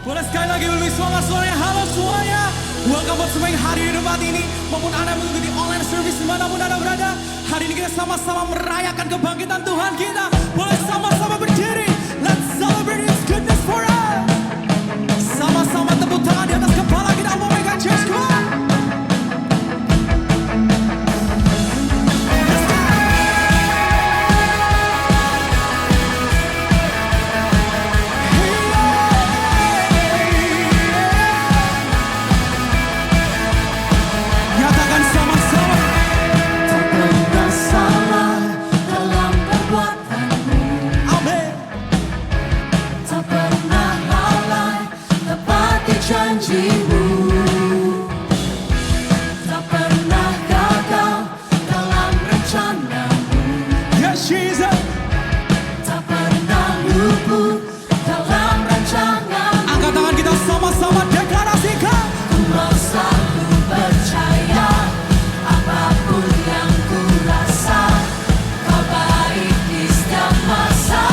Boleh sekali lagi lebih semangat suaranya. Halo semuanya. Welcome buat semua yang hadir di tempat ini, maupun Anda mengikuti online service dimanapun Anda berada. Hari ini kita sama-sama merayakan kebangkitan Tuhan kita. Boleh sama-sama berdiri. Let's celebrate His goodness for us. Sama-sama tepuk tangan di atas kepala kita. Oh my God, church, come on. Janjimu tak pernah gagal dalam rencanamu. Yes, Jesus. Tak pernah luput dalam rancanganmu. Angkat tangan kita sama-sama deklarasikan. Ku mau selalu percaya apapun yang ku rasa, Kau baik di setiap masa.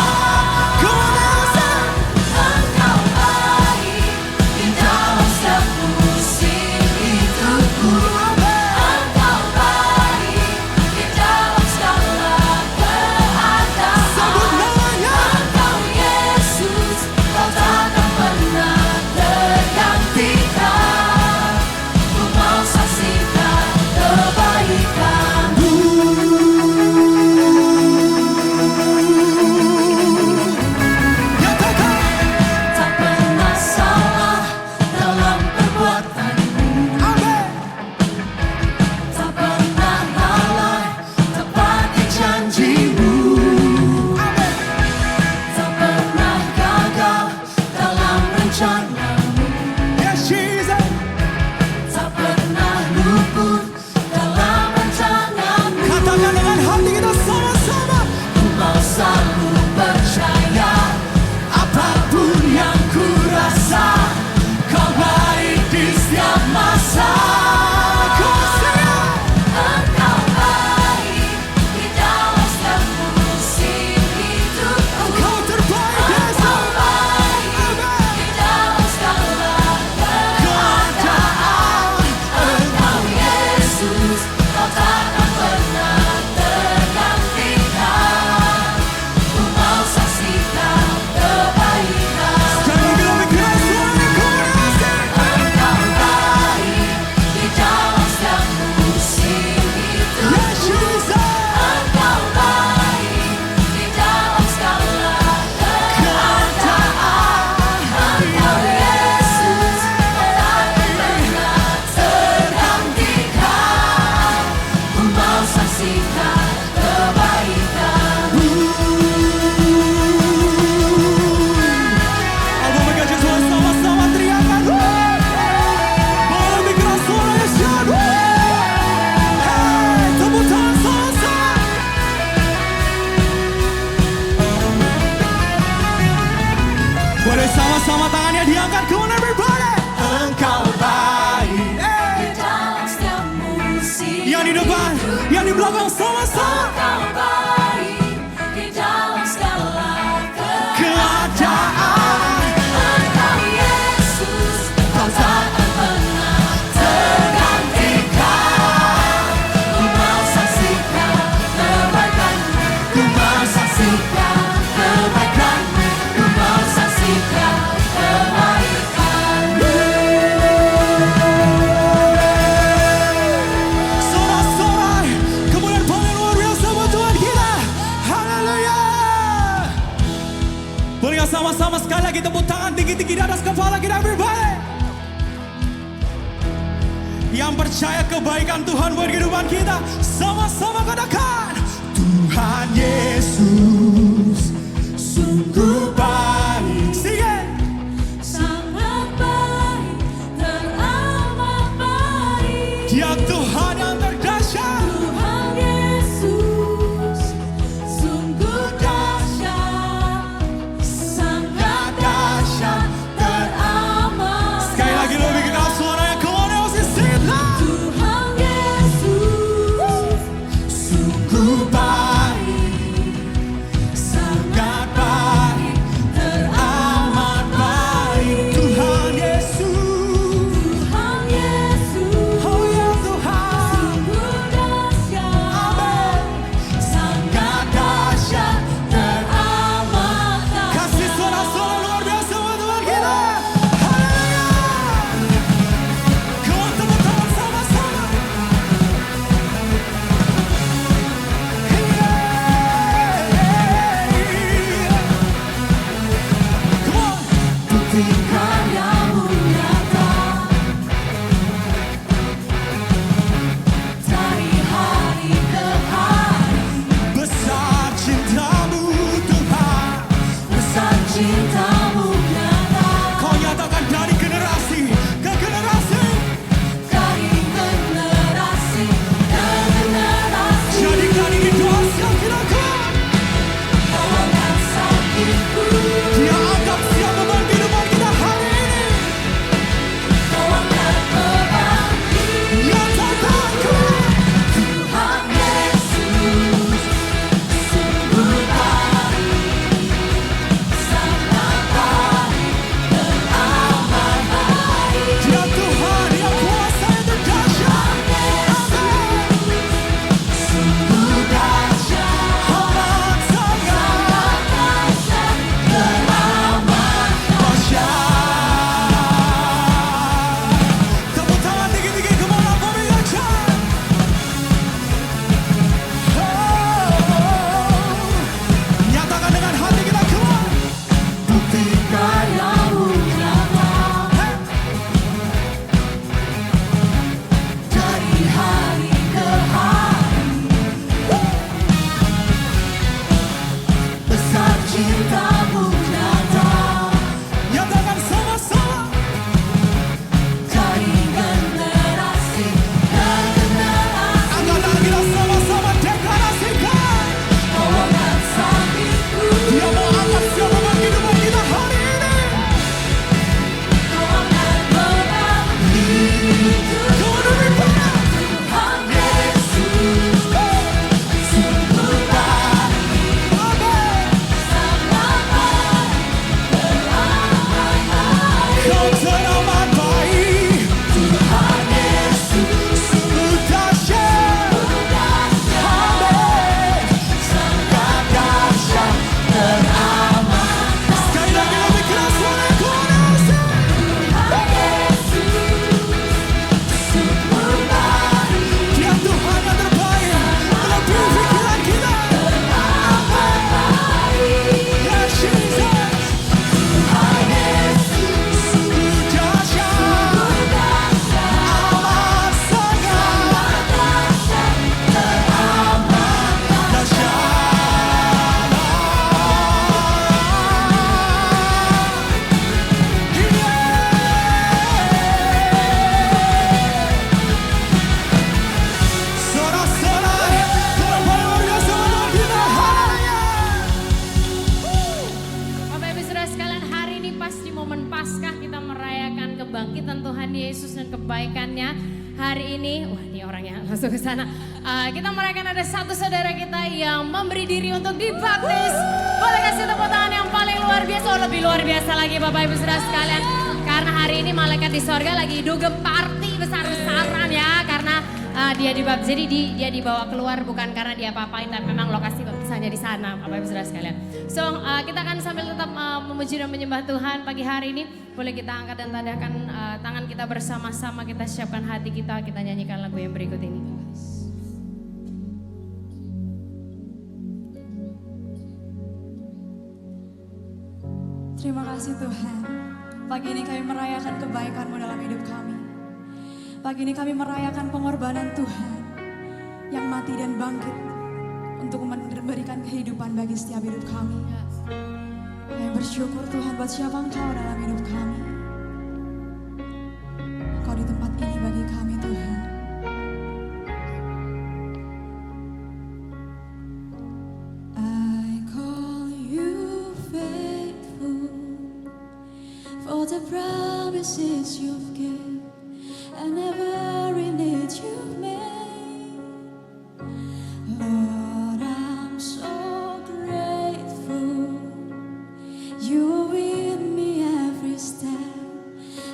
Boleh sama-sama tangannya diangkat. Come on everybody. Engkau baik di dalam setiap musim. Yang di depan, yang di belakang sama-sama. Engkau baik di dalam segala keadaan. Engkau Yesus, Kau takkan pernah tergantikan. Ku mau saksikan kebaikan-Mu, ku mau saksikan kebaikan-Mu, ku mau saksikan kebaikan-Mu. Sorak-sorai kemuliaan luar biasa buat Tuhan kita. Haleluya. Boleh gak sama-sama sekali lagi tepuk tangan tinggi-tinggi di atas kepala kita everybody. Yang percaya kebaikan Tuhan buat kehidupan kita, sama-sama katakan, Tuhan Yesus sungguh baik. Sing it. Sangat baik, teramat baik. Dia Tuhan yang terdahsyat. Tuhan Yesus sungguh dahsyat, sangat dahsyat, teramat. Sekali lagi lebih keras suaranya. Come on, let's sing it loud. Tuhan Yesus sungguh baik, sangat baik, teramat. karyamu nyata. Dari hari ke hari, Besar cintamu Tuhan, besar cintamu nyata. kau nyatakan dari generasi ke generasi. Dari generasi ke generasi, Jadikan ini doa sakitku. kau angkat sakitku. Dia anggap siapa kehidupan kita hari ini. Kau angkat beban Nyatakan Tuhan. Tuhan Yesus, sungguh baik, sangat baik, teramat baik. Dia Tuhan yang kuasa itu dahsyat. Sungguh dahsyat, Amat sangat dahsyat, teramat dahsyat. Tepuk tangan tinggi-tinggi kemana pemirsa Chan. Nyatakan dengan hati kita keluar. bukti karyamu nyata. Dari hari ke hari, besar cintamu nyata. Nyatakan sama-sama. Dari generasi ke generasi, Angkat tangan kita sama-sama deklarasikan. kau angkat sakitku. Dia mau angkat siapa kehidupan kita hari ini. Kau angkat beban hidup. Kau lebih banyak. Tuhan Yesus, sungguh baik, Amin. sangat baik, teramat baik. Kau teramat baik. Tuhan Yesus, Sungguh dahsyat. dahsyat, Amin. sangat dahsyat, teramat. Sekali lagi lebih keras suara kuasa. Tuhan Yesus, sungguh baik, Dia Tuhan yang terbaik. Melebihi pikiran kita. teramat baik. Yes, Jesus. Tuhan Yesus, Sungguh dahsyat. dahsyat, Amat sangat dahsyat, teramat Sorak-sorai, kembali luar biasa untuk kita. Haleluya. Bapak Ibu Saudara sekalian, hari ini pas di momen Paskah kita merayakan kebangkitan Tuhan Yesus dan kebaikannya. Hari ini, wah ini orangnya langsung ke sana. Kita merayakan ada satu saudara kita yang memberi diri untuk dibaptis. Boleh kasih tepuk tangan yang paling luar biasa, oh, lebih luar biasa lagi Bapak Ibu Saudara sekalian. Karena hari ini malaikat di sorga lagi dugem party besar-besaran ya. Karena dia dibaptis, jadi dia dibawa keluar bukan karena dia apa-apain, tapi memang lokasi baptisannya di sana, Bapak Ibu Saudara sekalian. So kita akan sambil tetap memuji dan menyembah Tuhan pagi hari ini. Boleh kita angkat dan tandahkan tangan kita bersama-sama, kita siapkan hati kita nyanyikan lagu yang berikut ini. Terima kasih Tuhan. Pagi ini kami merayakan kebaikan-Mu dalam hidup kami. Pagi ini kami merayakan pengorbanan Tuhan yang mati dan bangkit untuk memberikan kehidupan bagi setiap hidup kami. Kami bersyukur Tuhan buat siapa Engkau dalam hidup kami. Engkau di tempat ini bagi kami Tuhan. I call you faithful for the promises you've given and every need you've made. Lord, I'm so grateful. You are with me every step,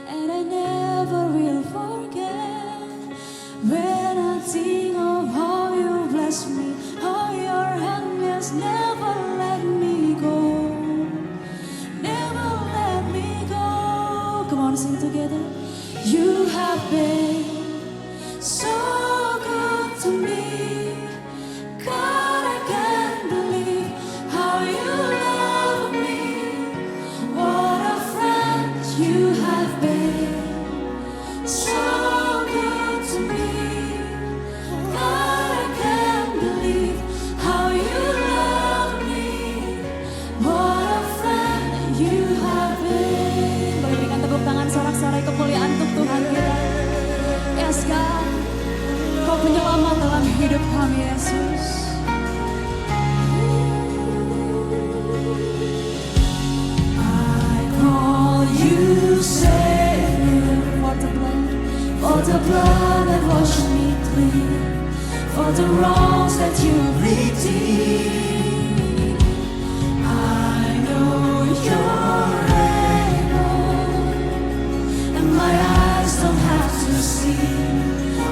and I never will forget. When I think of how you bless me, how your hand has never let me go, never let me go. Come on, sing together. You have been so good to me. God, I can't believe how you love me. What a friend You have been so good to me. God, I can't believe how you love me. What a friend you have been. Boleh berikan tepuk tangan sorak-sorai kemuliaan untuk Tuhan kita. Yes God, Kau penyelamat dalam hidup kami Yesus. I call you Savior for the blood that washed me clean, for the wrongs that you redeemed. I know you're able, and my eyes don't have to see.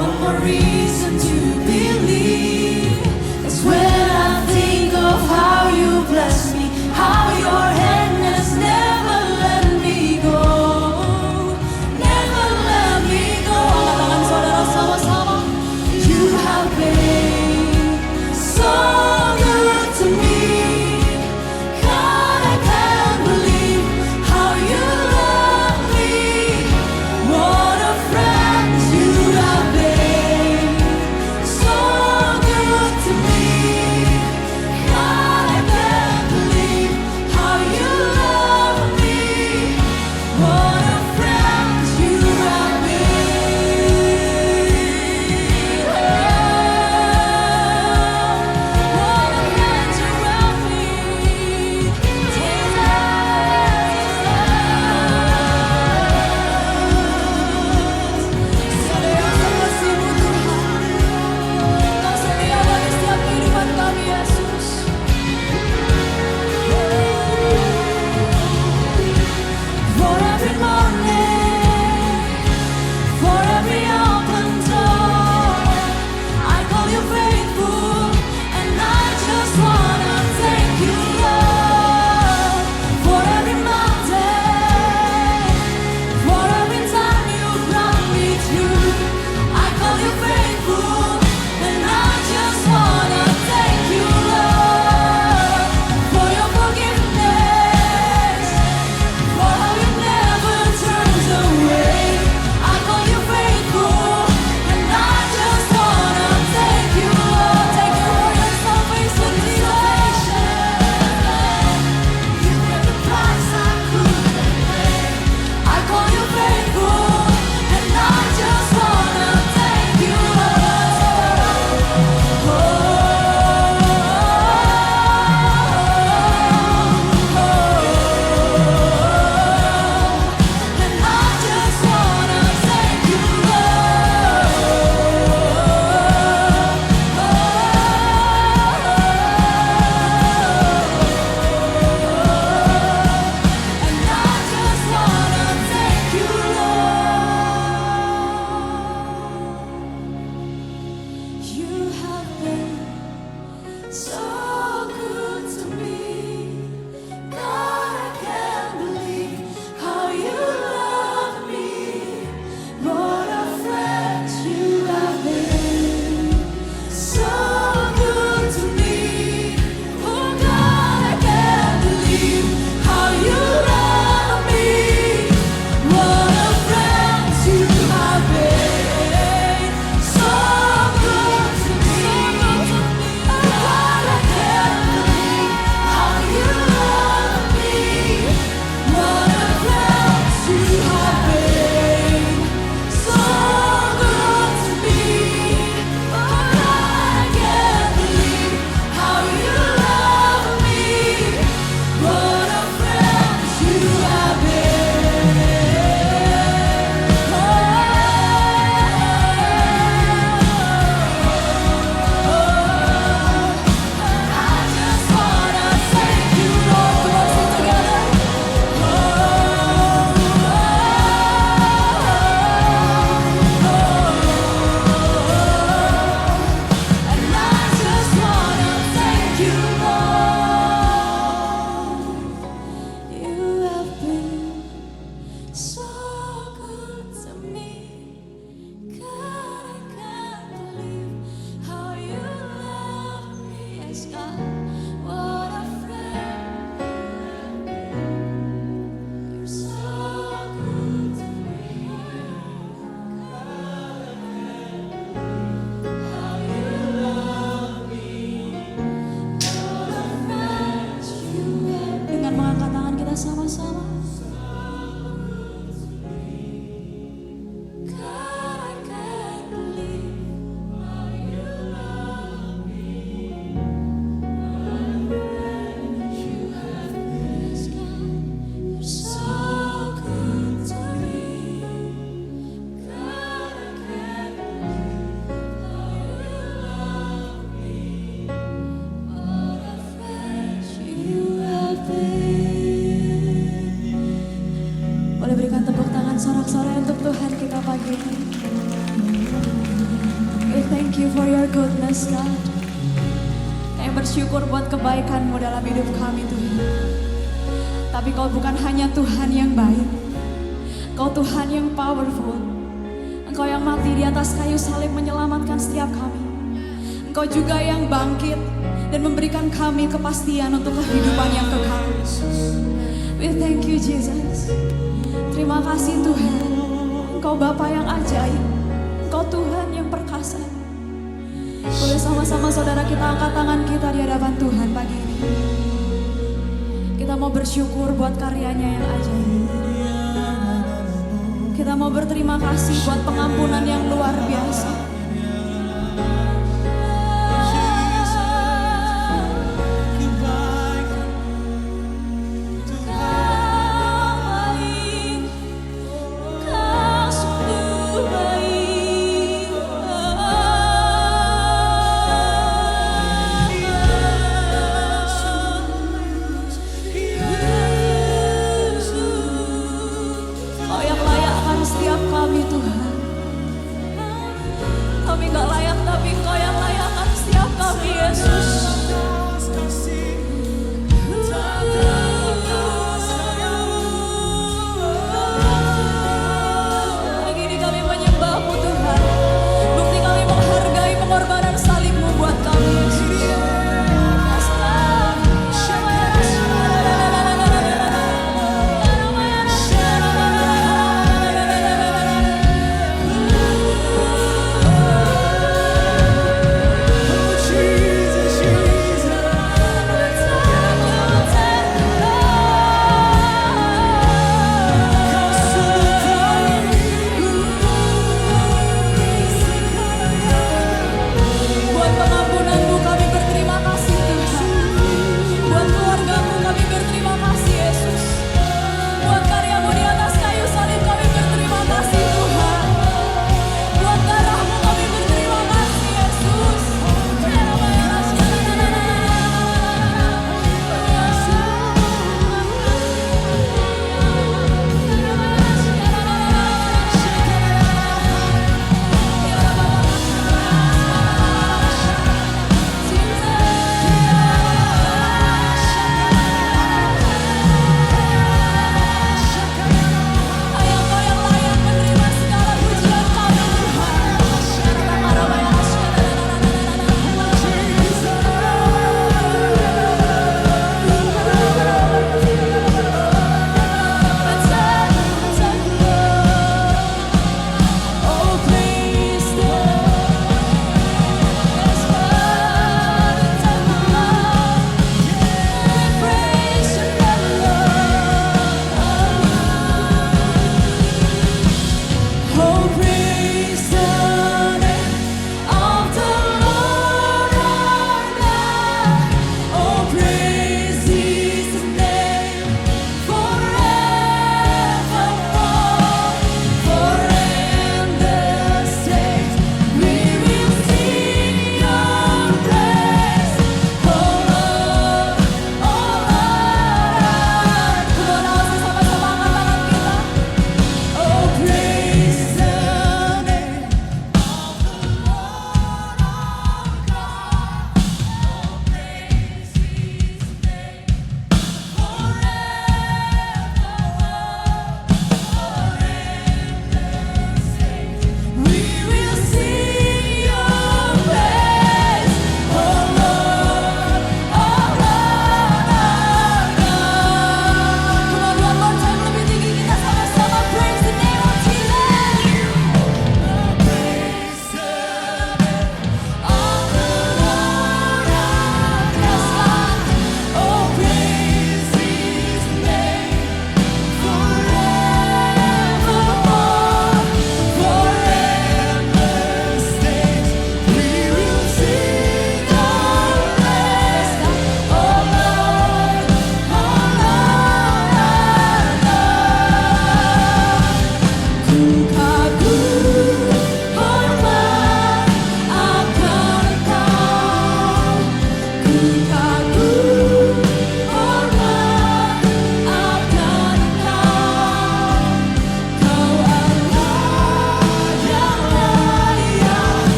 One more reason to believe is when I think of how you bless me, how your hand has never let me go, never let me go. Angkat tangan saudara sama-sama. You have been so good to me. God, I can't believe how you love me. What a friend you have been. Boleh berikan tepuk tangan sorak-sorai untuk Tuhan kita pagi ini. We thank you for your goodness, God. Kami bersyukur buat kebaikan-Mu dalam hidup kami, Tuhan. Tapi Kau bukan hanya Tuhan yang baik, Kau Tuhan yang powerful. Engkau yang mati di atas kayu salib menyelamatkan setiap kami. Engkau juga yang bangkit dan memberikan kami kepastian untuk kehidupan yang kekal. We thank you, Jesus. Terima kasih Tuhan. Engkau Bapa yang ajaib, Engkau Tuhan yang perkasa. Boleh sama-sama saudara kita angkat tangan kita di hadapan Tuhan pagi ini. Kita mau bersyukur buat karyanya yang ajaib. Kita mau berterima kasih buat pengampunan yang luar biasa.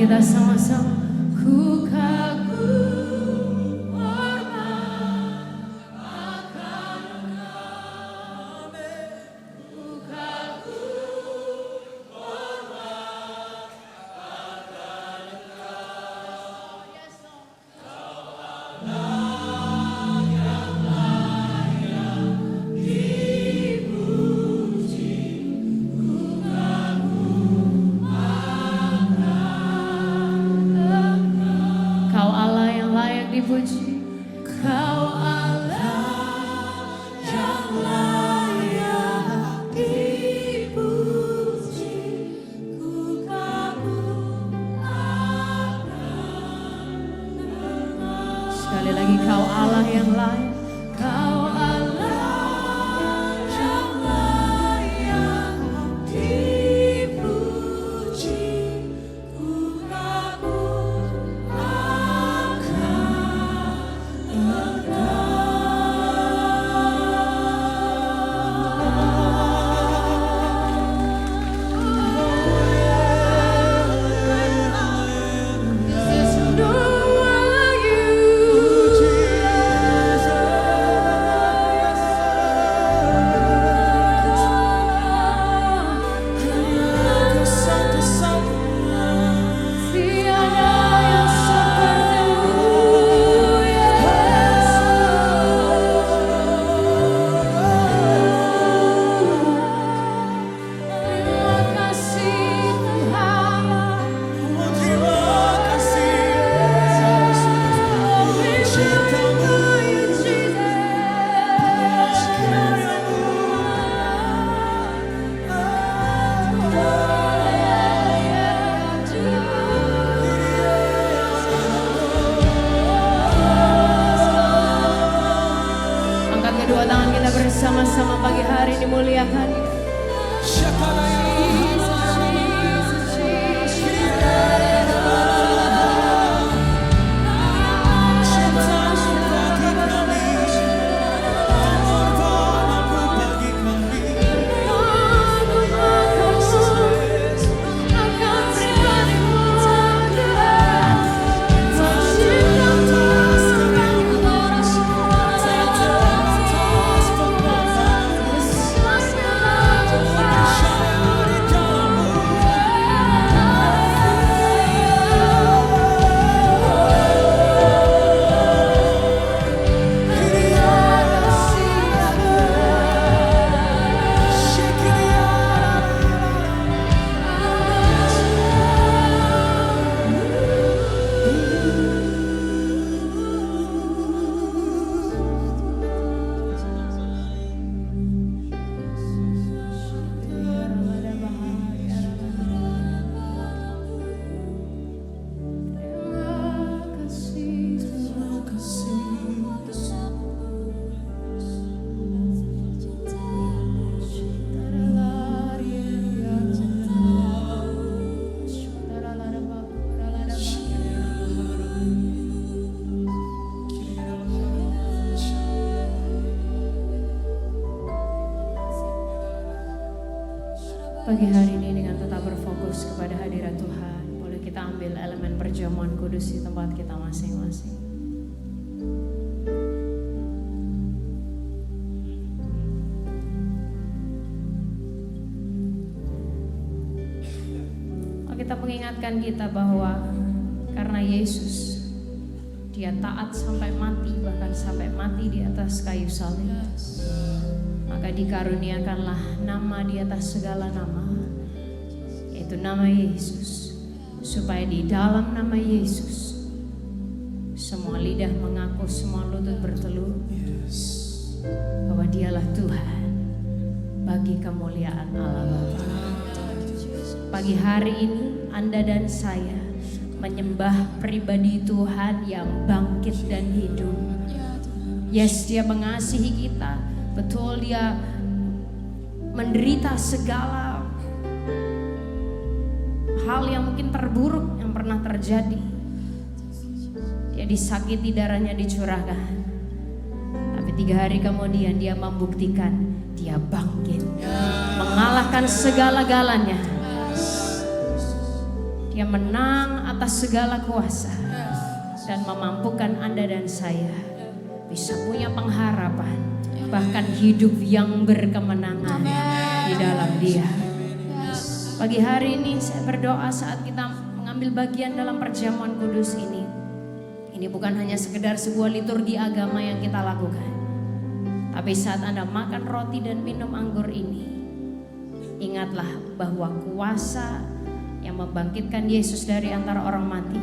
kita sama-sama. Ku kagum hormat akan Engkau. Ku kagum hormat akan Engkau. Yes, Lord. Kau Allah yang layak dipuji. Ku kagum Kau Allah yang layak dipuji. Kau Allah yang layak dipuji. Ku kagum sekali lagi, Kau Allah yang layak. Kau Allah yang layak dipuji. Ku kagum kedua tangan kita bersama-sama pagi hari ini muliakan Dia. Pagi hari ini dengan tetap berfokus kepada hadirat Tuhan, boleh kita ambil elemen perjamuan kudus di tempat kita masing-masing. Kita mengingatkan kita bahwa karena Yesus, Dia taat sampai mati, bahkan sampai mati di atas kayu salib. Maka dikaruniakanlah nama di atas segala nama, yaitu nama Yesus, supaya di dalam nama Yesus semua lidah mengaku, semua lutut bertelut bahwa Dialah Tuhan, bagi kemuliaan Allah Bapa. Pagi hari ini Anda dan saya menyembah pribadi Tuhan yang bangkit dan hidup. Yes, Dia mengasihi kita. Betul, Dia menderita segala hal yang mungkin terburuk yang pernah terjadi. Dia disakiti, darahnya dicurahkan. Tapi 3 hari kemudian Dia membuktikan Dia bangkit, mengalahkan segala-galanya. Dia menang atas segala kuasa dan memampukan Anda dan saya bisa punya pengharapan, bahkan hidup yang berkemenangan di dalam Dia. Pagi hari ini saya berdoa saat kita mengambil bagian dalam perjamuan kudus ini. Ini bukan hanya sekedar sebuah liturgi agama yang kita lakukan. Tapi saat Anda makan roti dan minum anggur ini, ingatlah bahwa kuasa yang membangkitkan Yesus dari antara orang mati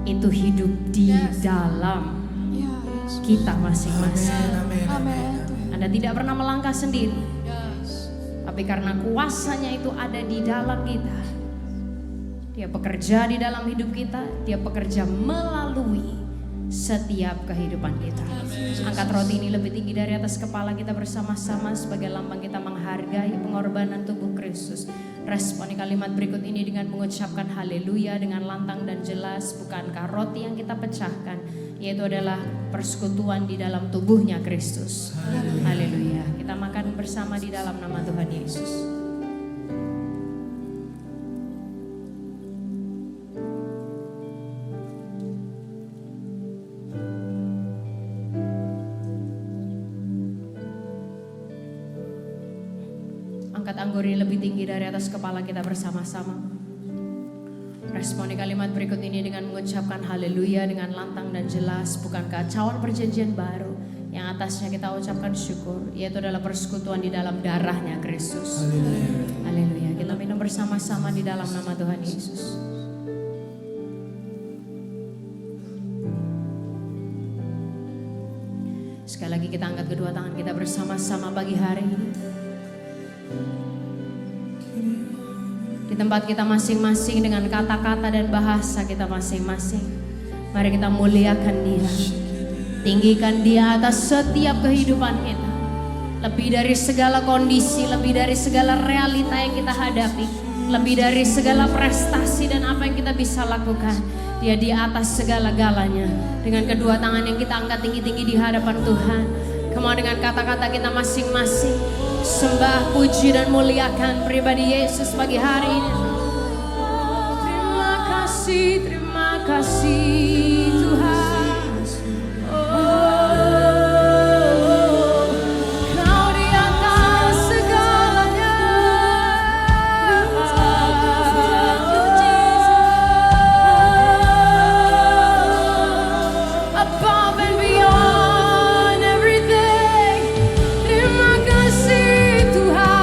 itu hidup di dalam kita masing-masing. Anda tidak pernah melangkah sendiri. Tapi karena kuasanya itu ada di dalam kita, Dia bekerja di dalam hidup kita, Dia bekerja melalui setiap kehidupan kita. Angkat roti ini lebih tinggi dari atas kepala kita bersama-sama sebagai lambang kita menghargai pengorbanan tubuh Kristus. Responi kalimat berikut ini dengan mengucapkan haleluya dengan lantang dan jelas. Bukankah roti yang kita pecahkan yaitu adalah persekutuan di dalam tubuhnya Kristus. Haleluya. Kita makan bersama di dalam nama Tuhan Yesus. Angkat anggur ini lebih tinggi dari atas kepala kita bersama-sama. Responi kalimat berikut ini dengan mengucapkan haleluya dengan lantang dan jelas. Bukankah cawan perjanjian baru yang atasnya kita ucapkan syukur, yaitu adalah persekutuan di dalam darahnya Kristus. Haleluya. Kita minum bersama-sama di dalam nama Tuhan Yesus. Sekali lagi kita angkat kedua tangan kita bersama-sama pagi hari ini. Di tempat kita masing-masing dengan kata-kata dan bahasa kita masing-masing, mari kita muliakan Dia, tinggikan Dia atas setiap kehidupan kita. Lebih dari segala kondisi, lebih dari segala realita yang kita hadapi, lebih dari segala prestasi dan apa yang kita bisa lakukan, Dia di atas segala-galanya. Dengan kedua tangan yang kita angkat tinggi-tinggi di hadapan Tuhan, kemau dengan kata-kata kita masing-masing sembah, puji dan muliakan pribadi Yesus pagi hari ini. Terima kasih Tuhan. Kau di atas segalanya. Above and beyond everything. Terima kasih Tuhan.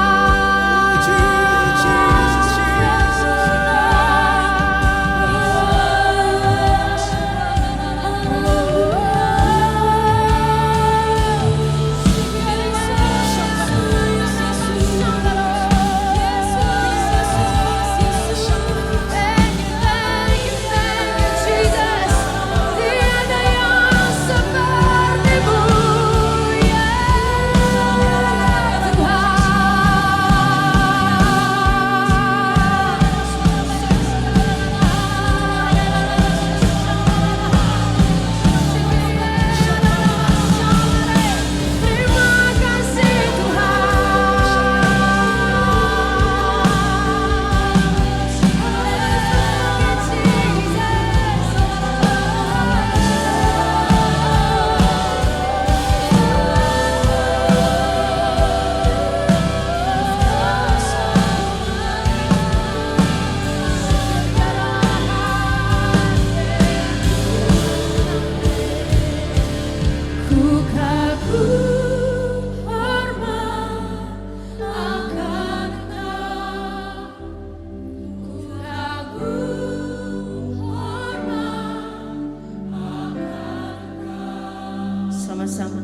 Sama-sama.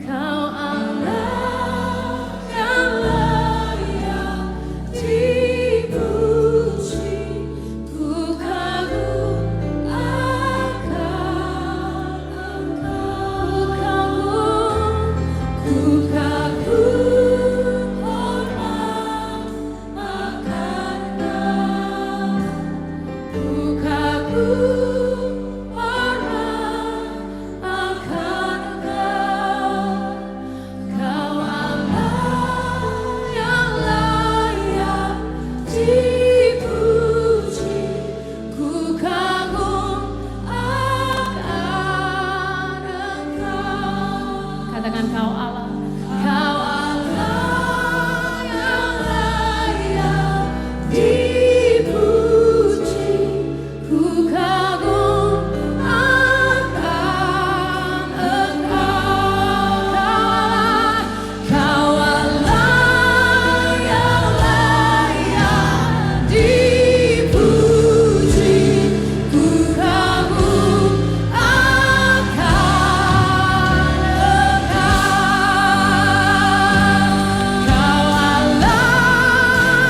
Kau Allah yang layak dipuji, ku kagum akan Engkau, ku kagum hormat akan Engkau, ku kagum hormat akan Engkau. katakan Kau Allah, Kau Allah yang layak dipuji. Ku kagum akan Engkau, Kau Allah yang layak dipuji. Ku kagum akan Engkau, Kau Allah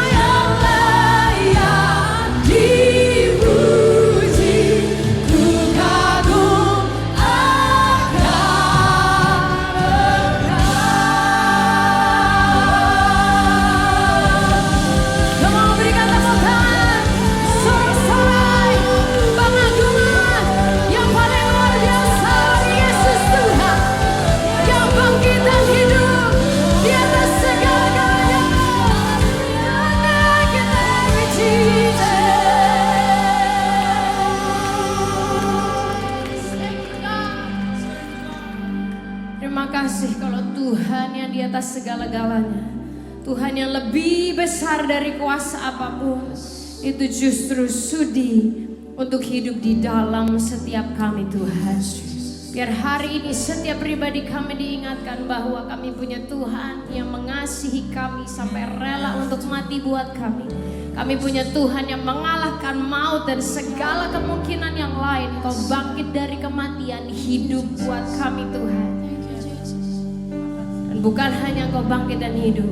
yang layak dipuji. Ku kagum akan Engkau. Kamu mau berikan tepuk tangan, sorak-sorai pengagungan yang paling luar biasa bagi Yesus Tuhan, yang bangkit dan hidup di atas segala-galanya. Terima kasih kalau Tuhan yang di atas segala-galanya, Tuhan yang lebih besar dari kuasa apapun, itu justru sudi untuk hidup di dalam setiap kami Tuhan. Biar hari ini setiap pribadi kami diingatkan bahwa kami punya Tuhan yang mengasihi kami sampai rela untuk mati buat kami. Kami punya Tuhan yang mengalahkan maut dan segala kemungkinan yang lain. Kau bangkit dari kematian, hidup buat kami Tuhan. Dan bukan hanya Kau bangkit dan hidup,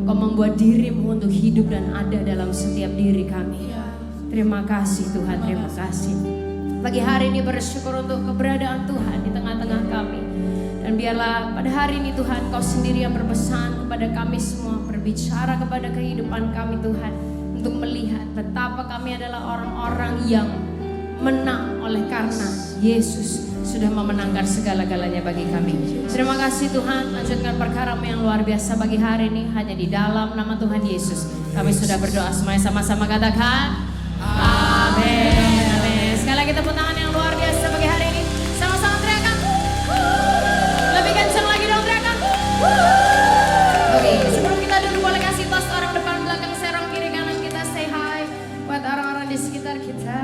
Kau membuat dirimu untuk hidup dan ada dalam setiap diri kami. Terima kasih Tuhan, terima kasih. Pagi hari ini bersyukur untuk keberadaan Tuhan di tengah-tengah kami. Dan biarlah pada hari ini Tuhan Kau sendiri yang berpesan kepada kami semua, berbicara kepada kehidupan kami Tuhan, untuk melihat betapa kami adalah orang-orang yang menang oleh karena Yesus sudah memenangkan segala-galanya bagi kami. Terima kasih Tuhan, lanjutkan perkara-Mu yang luar biasa bagi hari ini. Hanya di dalam nama Tuhan Yesus kami sudah berdoa, semuanya sama-sama katakan amin. Sekali lagi tepuk tangan yang luar biasa bagi hari ini. Sama-sama teriakan. Lebih kencang lagi dong teriakan. Oke, sebelum kita duduk boleh kasih tos orang depan belakang serong kiri kanan, kita say hi buat orang-orang di sekitar kita.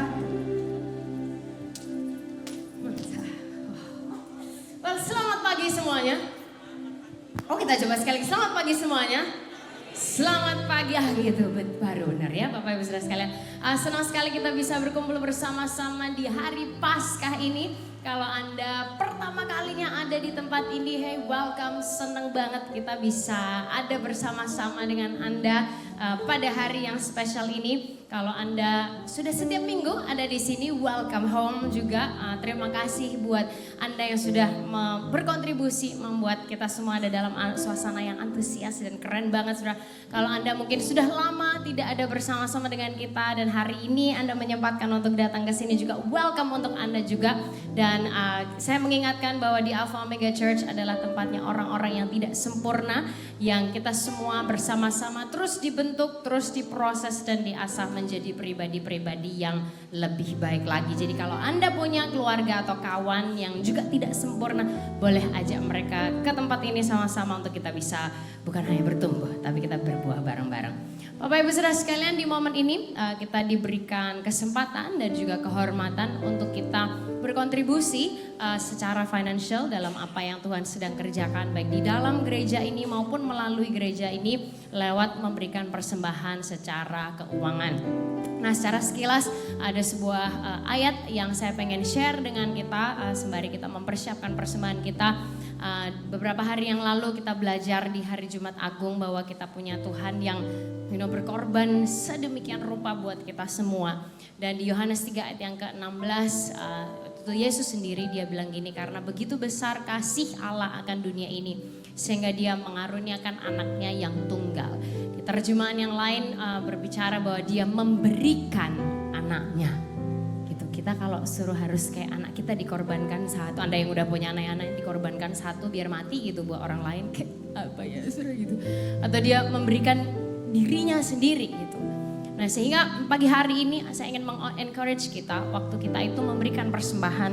Well, selamat pagi semuanya. Oh, kita coba sekali lagi. Selamat pagi semuanya. Selamat pagi, gitu baru benar ya Bapak Ibu Saudara sekalian. Senang sekali kita bisa berkumpul bersama-sama di hari Paskah ini. Kalau Anda pertama kalinya ada di tempat ini, hey welcome, senang banget kita bisa ada bersama-sama dengan Anda pada hari yang spesial ini. Kalau Anda sudah setiap minggu ada di sini, welcome home juga. Terima kasih buat Anda yang sudah berkontribusi membuat kita semua ada dalam suasana yang antusias dan keren banget, Saudara. Kalau Anda mungkin sudah lama tidak ada bersama-sama dengan kita dan hari ini Anda menyempatkan untuk datang ke sini juga, welcome untuk Anda juga. Dan saya mengingatkan bahwa di Alpha Omega Church adalah tempatnya orang-orang yang tidak sempurna, yang kita semua bersama-sama terus dibentuk, terus diproses dan diasah menjadi pribadi-pribadi yang lebih baik lagi. Jadi kalau Anda punya keluarga atau kawan yang juga tidak sempurna, boleh ajak mereka ke tempat ini sama-sama untuk kita bisa bukan hanya bertumbuh, tapi kita berbuah bareng-bareng. Bapak Ibu Saudara sekalian, di momen ini kita diberikan kesempatan dan juga kehormatan untuk kita berkontribusi secara financial dalam apa yang Tuhan sedang kerjakan, baik di dalam gereja ini maupun melalui gereja ini lewat memberikan persembahan secara keuangan. Nah, secara sekilas ada sebuah ayat yang saya pengen share dengan kita sembari kita mempersiapkan persembahan kita. Beberapa hari yang lalu kita belajar di hari Jumat Agung bahwa kita punya Tuhan yang berkorban sedemikian rupa buat kita semua. Dan di Yohanes 3 ayat yang ke-16 itu Yesus sendiri dia bilang gini, karena begitu besar kasih Allah akan dunia ini sehingga dia mengaruniakan anaknya yang tunggal. Di terjemahan yang lain berbicara bahwa dia memberikan anaknya. Gitu. Kita kalau suruh harus kayak anak kita dikorbankan satu, Anda yang udah punya anak-anak dikorbankan satu biar mati gitu buat orang lain, kayak apa ya suruh gitu. Atau dia memberikan dirinya sendiri gitu. Nah, sehingga pagi hari ini saya ingin meng-encourage kita waktu kita itu memberikan persembahan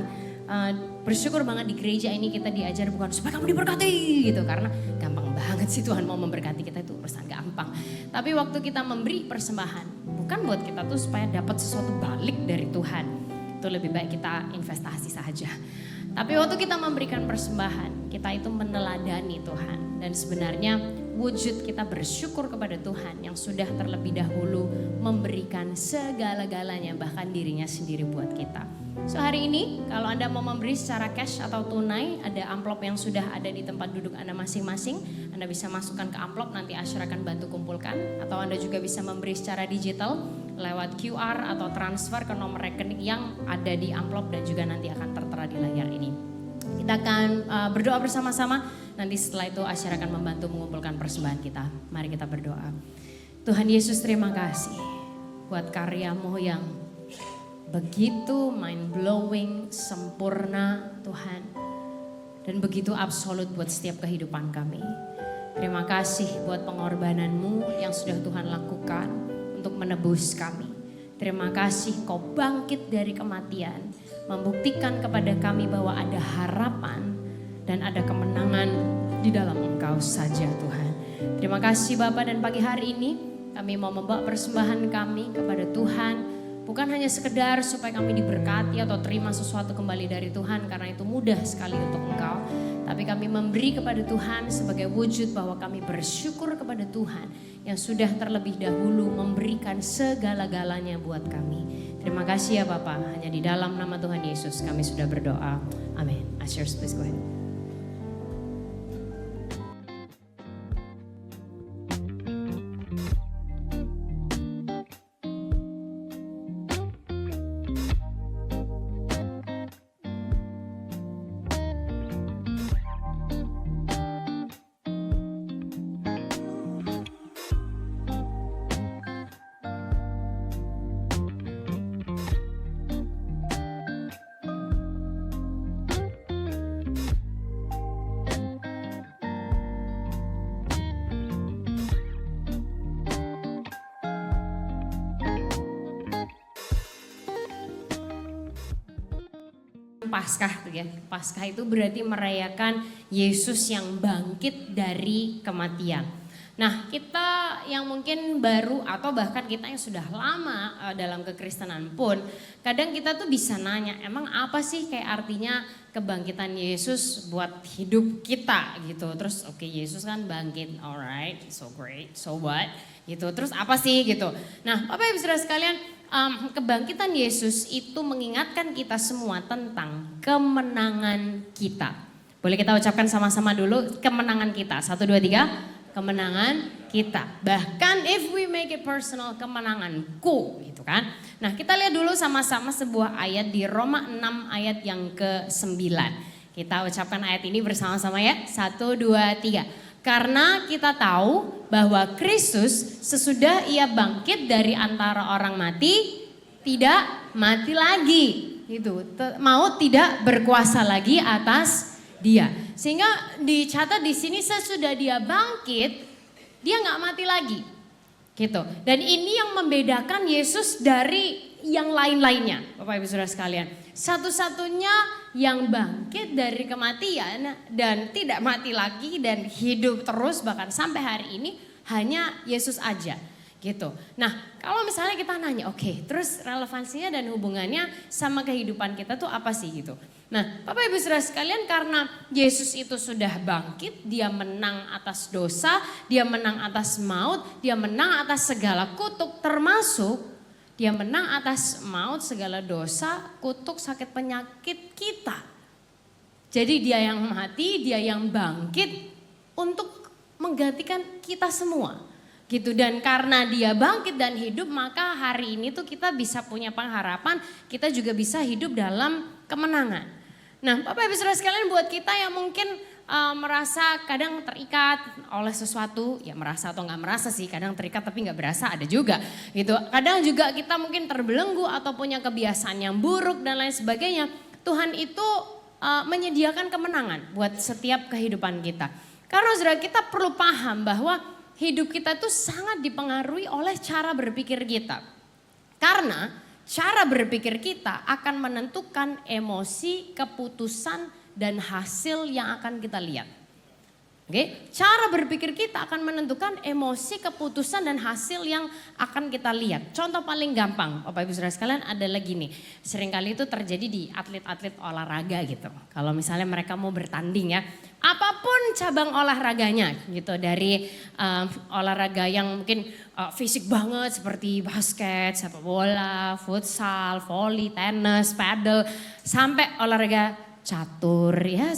bersyukur banget di gereja ini kita diajar bukan supaya kamu diberkati gitu. Karena gampang banget sih Tuhan mau memberkati kita, itu urusan gampang. Tapi waktu kita memberi persembahan, bukan buat kita tuh supaya dapat sesuatu balik dari Tuhan. Itu lebih baik kita investasi saja. Tapi waktu kita memberikan persembahan, kita itu meneladani Tuhan. Dan sebenarnya wujud kita bersyukur kepada Tuhan yang sudah terlebih dahulu memberikan segala-galanya, bahkan dirinya sendiri buat kita. So hari ini kalau Anda mau memberi secara cash atau tunai, ada amplop yang sudah ada di tempat duduk Anda masing-masing. Anda bisa masukkan ke amplop, nanti Asher akan bantu kumpulkan. Atau Anda juga bisa memberi secara digital lewat QR atau transfer ke nomor rekening yang ada di amplop dan juga nanti akan tertera di layar ini. Kita akan berdoa bersama-sama. Nanti setelah itu Asher akan membantu mengumpulkan persembahan kita. Mari kita berdoa. Tuhan Yesus, terima kasih buat karya-Mu yang begitu mind blowing, sempurna Tuhan. Dan begitu absolut buat setiap kehidupan kami. Terima kasih buat pengorbanan-Mu yang sudah Tuhan lakukan untuk menebus kami. Terima kasih Kau bangkit dari kematian, membuktikan kepada kami bahwa ada harapan dan ada kemenangan di dalam Engkau saja Tuhan. Terima kasih Bapa, dan pagi hari ini kami mau membawa persembahan kami kepada Tuhan. Bukan hanya sekedar supaya kami diberkati atau terima sesuatu kembali dari Tuhan, karena itu mudah sekali untuk Engkau. Tapi kami memberi kepada Tuhan sebagai wujud bahwa kami bersyukur kepada Tuhan yang sudah terlebih dahulu memberikan segala-galanya buat kami. Terima kasih ya Bapak, hanya di dalam nama Tuhan Yesus kami sudah berdoa. Amin. Ushers, please go ahead. Paskah tuh ya. Paskah itu berarti merayakan Yesus yang bangkit dari kematian. Nah, kita yang mungkin baru atau bahkan kita yang sudah lama dalam kekristenan pun, kadang kita tuh bisa nanya, emang apa sih kayak artinya kebangkitan Yesus buat hidup kita gitu. Terus oke, Yesus kan bangkit, alright, so great, so what gitu. Terus apa sih gitu. Nah, Bapak Ibu Saudara sekalian, kebangkitan Yesus itu mengingatkan kita semua tentang kemenangan kita. Boleh kita ucapkan sama-sama dulu kemenangan kita. 1, 2, 3. Kemenangan kita. Bahkan if we make it personal, kemenanganku gitu kan. Nah, kita lihat dulu sama-sama sebuah ayat di Roma 6 ayat yang ke-9. Kita ucapkan ayat ini bersama-sama ya. 1, 2, 3. Karena kita tahu bahwa Kristus sesudah ia bangkit dari antara orang mati, tidak mati lagi. Gitu. Maut tidak berkuasa lagi atas dia. Sehingga dicatat di sini sesudah dia bangkit, dia nggak mati lagi. Gitu. Dan ini yang membedakan Yesus dari yang lain-lainnya, Bapak Ibu Saudara sekalian. Satu-satunya yang bangkit dari kematian dan tidak mati lagi dan hidup terus bahkan sampai hari ini hanya Yesus aja. Gitu. Nah, kalau misalnya kita nanya, oke, terus relevansinya dan hubungannya sama kehidupan kita tuh apa sih gitu. Nah, Bapak Ibu Saudara sekalian, karena Yesus itu sudah bangkit, dia menang atas dosa, dia menang atas maut, dia menang atas segala kutuk, termasuk dia menang atas maut, segala dosa, kutuk, sakit, penyakit kita. Jadi dia yang mati, dia yang bangkit untuk menggantikan kita semua. Gitu. Dan karena dia bangkit dan hidup, maka hari ini tuh kita bisa punya pengharapan, kita juga bisa hidup dalam kemenangan. Nah, Bapak Ibu Saudara sekalian, buat kita yang mungkin merasa kadang terikat oleh sesuatu, ya merasa atau nggak merasa sih, kadang terikat tapi nggak berasa, ada juga gitu. Kadang juga kita mungkin terbelenggu atau punya kebiasaan yang buruk dan lain sebagainya. Tuhan itu menyediakan kemenangan buat setiap kehidupan kita. Karena saudara, kita perlu paham bahwa hidup kita itu sangat dipengaruhi oleh cara berpikir kita. Karena cara berpikir kita akan menentukan emosi, keputusan, dan hasil yang akan kita lihat. Oke, cara berpikir kita akan menentukan emosi, keputusan, dan hasil yang akan kita lihat. Contoh paling gampang, Bapak Ibu Saudara sekalian adalah gini. Seringkali itu terjadi di atlet-atlet olahraga gitu. Kalau misalnya mereka mau bertanding ya, apapun cabang olahraganya gitu. Dari olahraga yang mungkin fisik banget seperti basket, sepak bola, futsal, volley, tenis, paddle, sampai olahraga catur ya,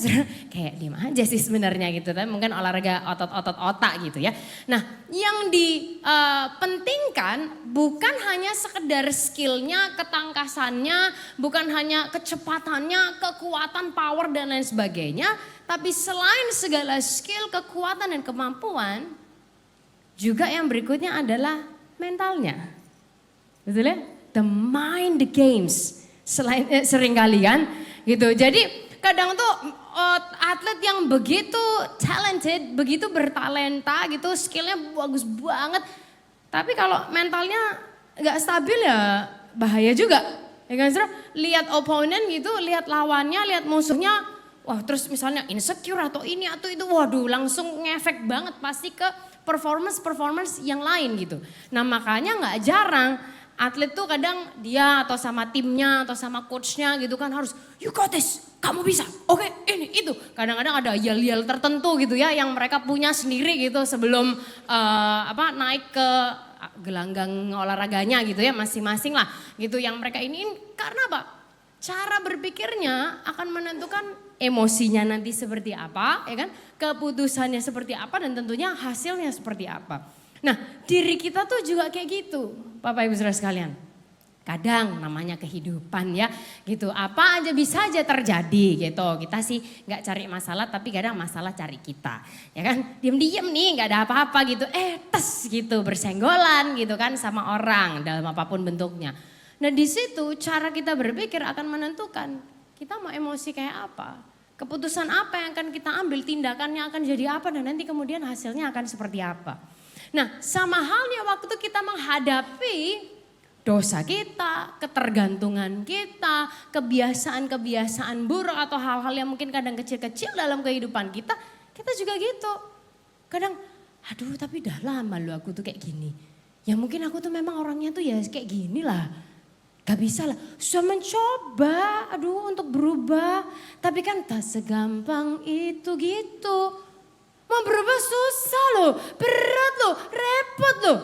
kayak diem aja sih sebenarnya gitu, tapi mungkin olahraga otot-otot otak gitu ya. Nah, yang dipentingkan bukan hanya sekedar skillnya, ketangkasannya, bukan hanya kecepatannya, kekuatan, power dan lain sebagainya, tapi selain segala skill, kekuatan dan kemampuan, juga yang berikutnya adalah mentalnya. Betul ya? The mind the games. Sering kalian gitu. Jadi kadang tuh atlet yang begitu talented, begitu bertalenta gitu, skillnya bagus banget. Tapi kalau mentalnya nggak stabil ya bahaya juga. Ya kan, Saudara? Lihat opponent gitu, lihat lawannya, lihat musuhnya. Wah, terus misalnya insecure atau ini atau itu, waduh langsung ngefek banget pasti ke performance yang lain gitu. Nah, makanya nggak jarang atlet tuh kadang dia atau sama timnya atau sama coachnya gitu kan harus, you got this, kamu bisa, oke ini itu. Kadang-kadang ada yel-yel tertentu gitu ya yang mereka punya sendiri gitu sebelum naik ke gelanggang olahraganya gitu ya, masing-masing lah gitu yang mereka iniin. Karena apa? Cara berpikirnya akan menentukan emosinya nanti seperti apa, ya kan? Keputusannya seperti apa dan tentunya hasilnya seperti apa. Nah, diri kita tuh juga kayak gitu, Bapak Ibu Saudara sekalian. Kadang namanya kehidupan ya, gitu. Apa aja bisa aja terjadi gitu. Kita sih nggak cari masalah, tapi kadang masalah cari kita, ya kan? Diam-diam nih, nggak ada apa-apa gitu. Tes gitu, bersenggolan gitu kan sama orang dalam apapun bentuknya. Nah, di situ cara kita berpikir akan menentukan kita mau emosi kayak apa. Keputusan apa yang akan kita ambil, tindakannya akan jadi apa dan nanti kemudian hasilnya akan seperti apa. Nah, sama halnya waktu kita menghadapi dosa kita, ketergantungan kita, kebiasaan-kebiasaan buruk atau hal-hal yang mungkin kadang kecil-kecil dalam kehidupan kita juga gitu. Kadang, aduh tapi dah lama lu aku tuh kayak gini. Ya mungkin aku tuh memang orangnya tuh ya kayak gini lah. Gak bisa lah, sudah mencoba untuk berubah. Tapi kan tak segampang itu gitu. Mau berubah susah loh, berat loh, repot loh.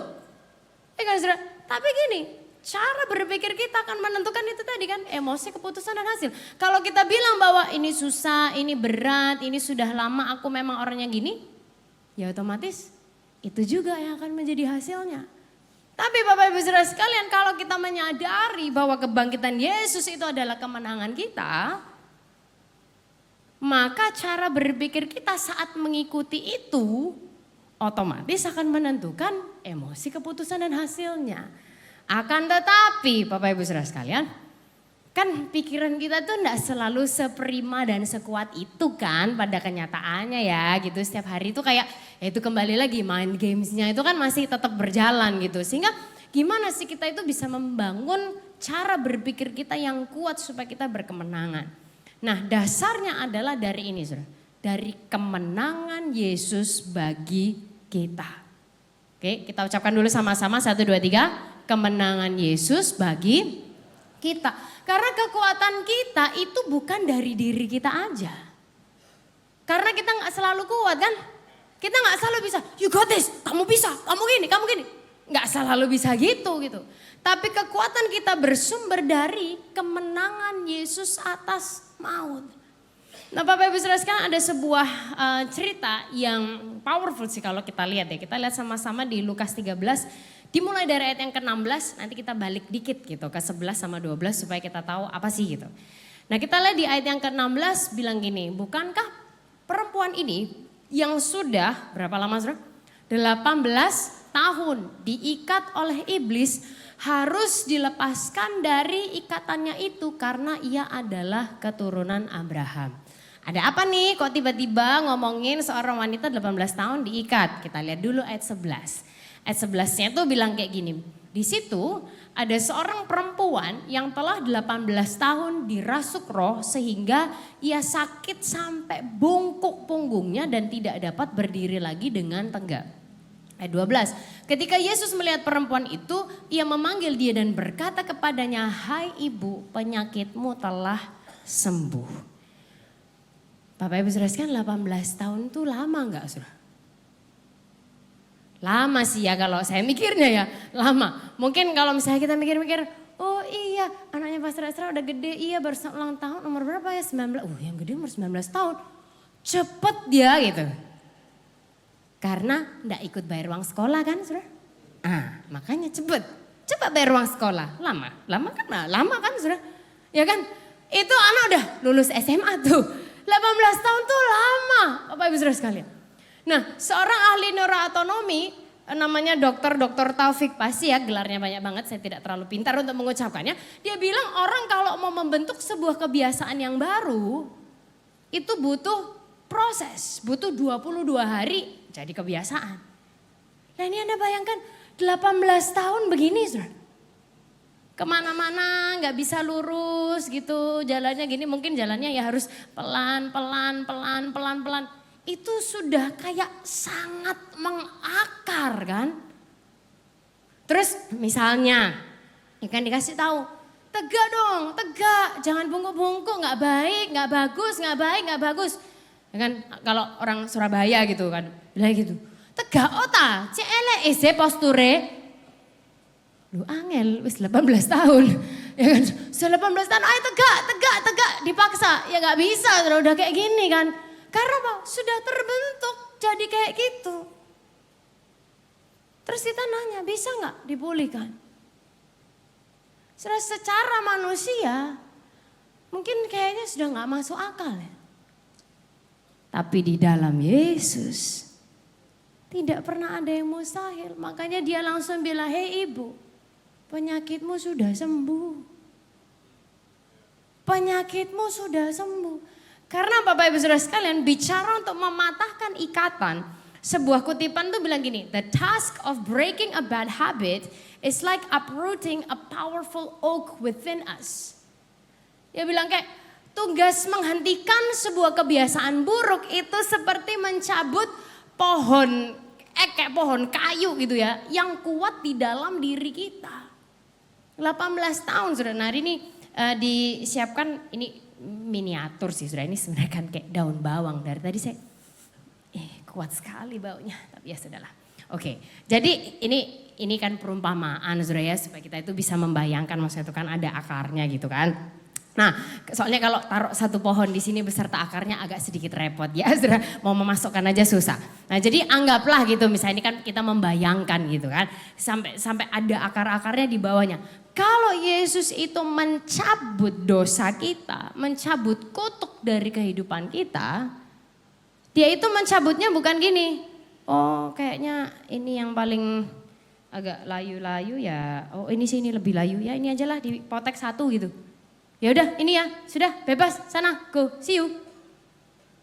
Tapi gini, cara berpikir kita akan menentukan itu tadi kan, emosi, keputusan dan hasil. Kalau kita bilang bahwa ini susah, ini berat, ini sudah lama aku memang orangnya gini, ya otomatis itu juga yang akan menjadi hasilnya. Tapi Bapak Ibu Saudara sekalian, kalau kita menyadari bahwa kebangkitan Yesus itu adalah kemenangan kita, maka cara berpikir kita saat mengikuti itu otomatis akan menentukan emosi, keputusan dan hasilnya. Akan tetapi Bapak Ibu Saudara sekalian, kan pikiran kita tuh enggak selalu seprima dan sekuat itu kan pada kenyataannya ya gitu. Setiap hari itu kayak ya itu kembali lagi mind gamesnya itu kan masih tetap berjalan gitu. Sehingga gimana sih kita itu bisa membangun cara berpikir kita yang kuat supaya kita berkemenangan. Nah, dasarnya adalah dari ini, Saudara. Dari kemenangan Yesus bagi kita. Oke, kita ucapkan dulu sama-sama 1, 2, 3. Kemenangan Yesus bagi kita. Karena kekuatan kita itu bukan dari diri kita aja. Karena kita gak selalu kuat kan. Kita gak selalu bisa, you got this, kamu bisa, kamu gini. Gak selalu bisa gitu. Tapi kekuatan kita bersumber dari kemenangan Yesus atas maut. Nah Bapak Ibu Saudara sekalian, ada sebuah cerita yang powerful sih kalau kita lihat ya. Kita lihat sama-sama di Lukas 13, dimulai dari ayat yang ke-16, nanti kita balik dikit gitu ke 11 sama 12 supaya kita tahu apa sih gitu. Nah kita lihat di ayat yang ke-16 bilang gini, bukankah perempuan ini yang sudah berapa lama Saudara? 18 tahun diikat oleh iblis harus dilepaskan dari ikatannya itu karena ia adalah keturunan Abraham. Ada apa nih kok tiba-tiba ngomongin seorang wanita 18 tahun diikat? Kita lihat dulu ayat 11. Ayat 11-nya tuh bilang kayak gini. di situ ada seorang perempuan yang telah 18 tahun dirasuk roh sehingga ia sakit sampai bungkuk punggungnya dan tidak dapat berdiri lagi dengan tegak. Ayat 12, ketika Yesus melihat perempuan itu, ia memanggil dia dan berkata kepadanya, "Hai ibu, penyakitmu telah sembuh." Bapak Ibu saudara sekalian, 18 tahun itu lama enggak saudara? Lama sih ya kalau saya mikirnya ya, lama. Mungkin kalau misalnya kita mikir-mikir, oh iya anaknya Pastor Esra udah gede, iya baru ulang tahun umur berapa ya? 19, yang gede umur 19 tahun. Cepet dia gitu. Karena enggak ikut bayar uang sekolah kan saudara? Makanya cepet bayar uang sekolah. Lama kan saudara? Ya kan? Itu anak udah lulus SMA tuh. 18 tahun tuh lama Bapak Ibu saudara sekalian. Nah, seorang ahli neuroanatomi namanya Dr. Taufik Pasi ya, gelarnya banyak banget, saya tidak terlalu pintar untuk mengucapkannya. Dia bilang orang kalau mau membentuk sebuah kebiasaan yang baru itu butuh proses, butuh 22 hari jadi kebiasaan. Nah ini Anda bayangkan 18 tahun begini saudara. Kemana-mana nggak bisa lurus gitu, jalannya gini, mungkin jalannya ya harus pelan. Itu sudah kayak sangat mengakar kan. Terus misalnya, ya kan dikasih tahu, tegak dong, tegak, jangan bungkuk-bungkuk, nggak baik, nggak bagus. Ya kan kalau orang Surabaya gitu kan, bilang gitu, tegak ota, elek ese posture. Lu angel, wis 18 tahun, ya kan, 18 tahun, ayo tegak, dipaksa, ya nggak bisa, udah kayak gini kan. Karena apa? Sudah terbentuk jadi kayak gitu. Terus kita nanya, bisa nggak dipulihkan? Secara manusia, mungkin kayaknya sudah nggak masuk akal ya. Tapi di dalam Yesus, tidak pernah ada yang mustahil. Makanya dia langsung bilang, hei ibu, penyakitmu sudah sembuh. Penyakitmu sudah sembuh. Karena Bapak Ibu Saudara sekalian bicara untuk mematahkan ikatan. Sebuah kutipan tuh bilang gini, the task of breaking a bad habit is like uprooting a powerful oak within us. Dia bilang kayak tugas menghentikan sebuah kebiasaan buruk itu seperti mencabut pohon, kayak pohon kayu gitu ya, yang kuat di dalam diri kita. 18 tahun sudah, nah hari ini disiapkan ini miniatur sih sudah, ini sebenarnya kan kayak daun bawang. Dari tadi saya kuat sekali baunya, tapi ya sudahlah. Oke, jadi ini kan perumpamaan saudara ya, supaya kita itu bisa membayangkan, maksudnya itu kan ada akarnya gitu kan. Nah, soalnya kalau taruh satu pohon di sini beserta akarnya agak sedikit repot ya, saudara, mau memasukkan aja susah. Nah, jadi anggaplah gitu, misalnya ini kan kita membayangkan gitu kan, sampai ada akar-akarnya di bawahnya. Kalau Yesus itu mencabut dosa kita, mencabut kutuk dari kehidupan kita, dia itu mencabutnya bukan gini, oh kayaknya ini yang paling agak layu-layu ya, oh ini sini lebih layu ya, ini aja lah dipotek satu gitu. Ya udah ini ya, sudah bebas sana, go, see you.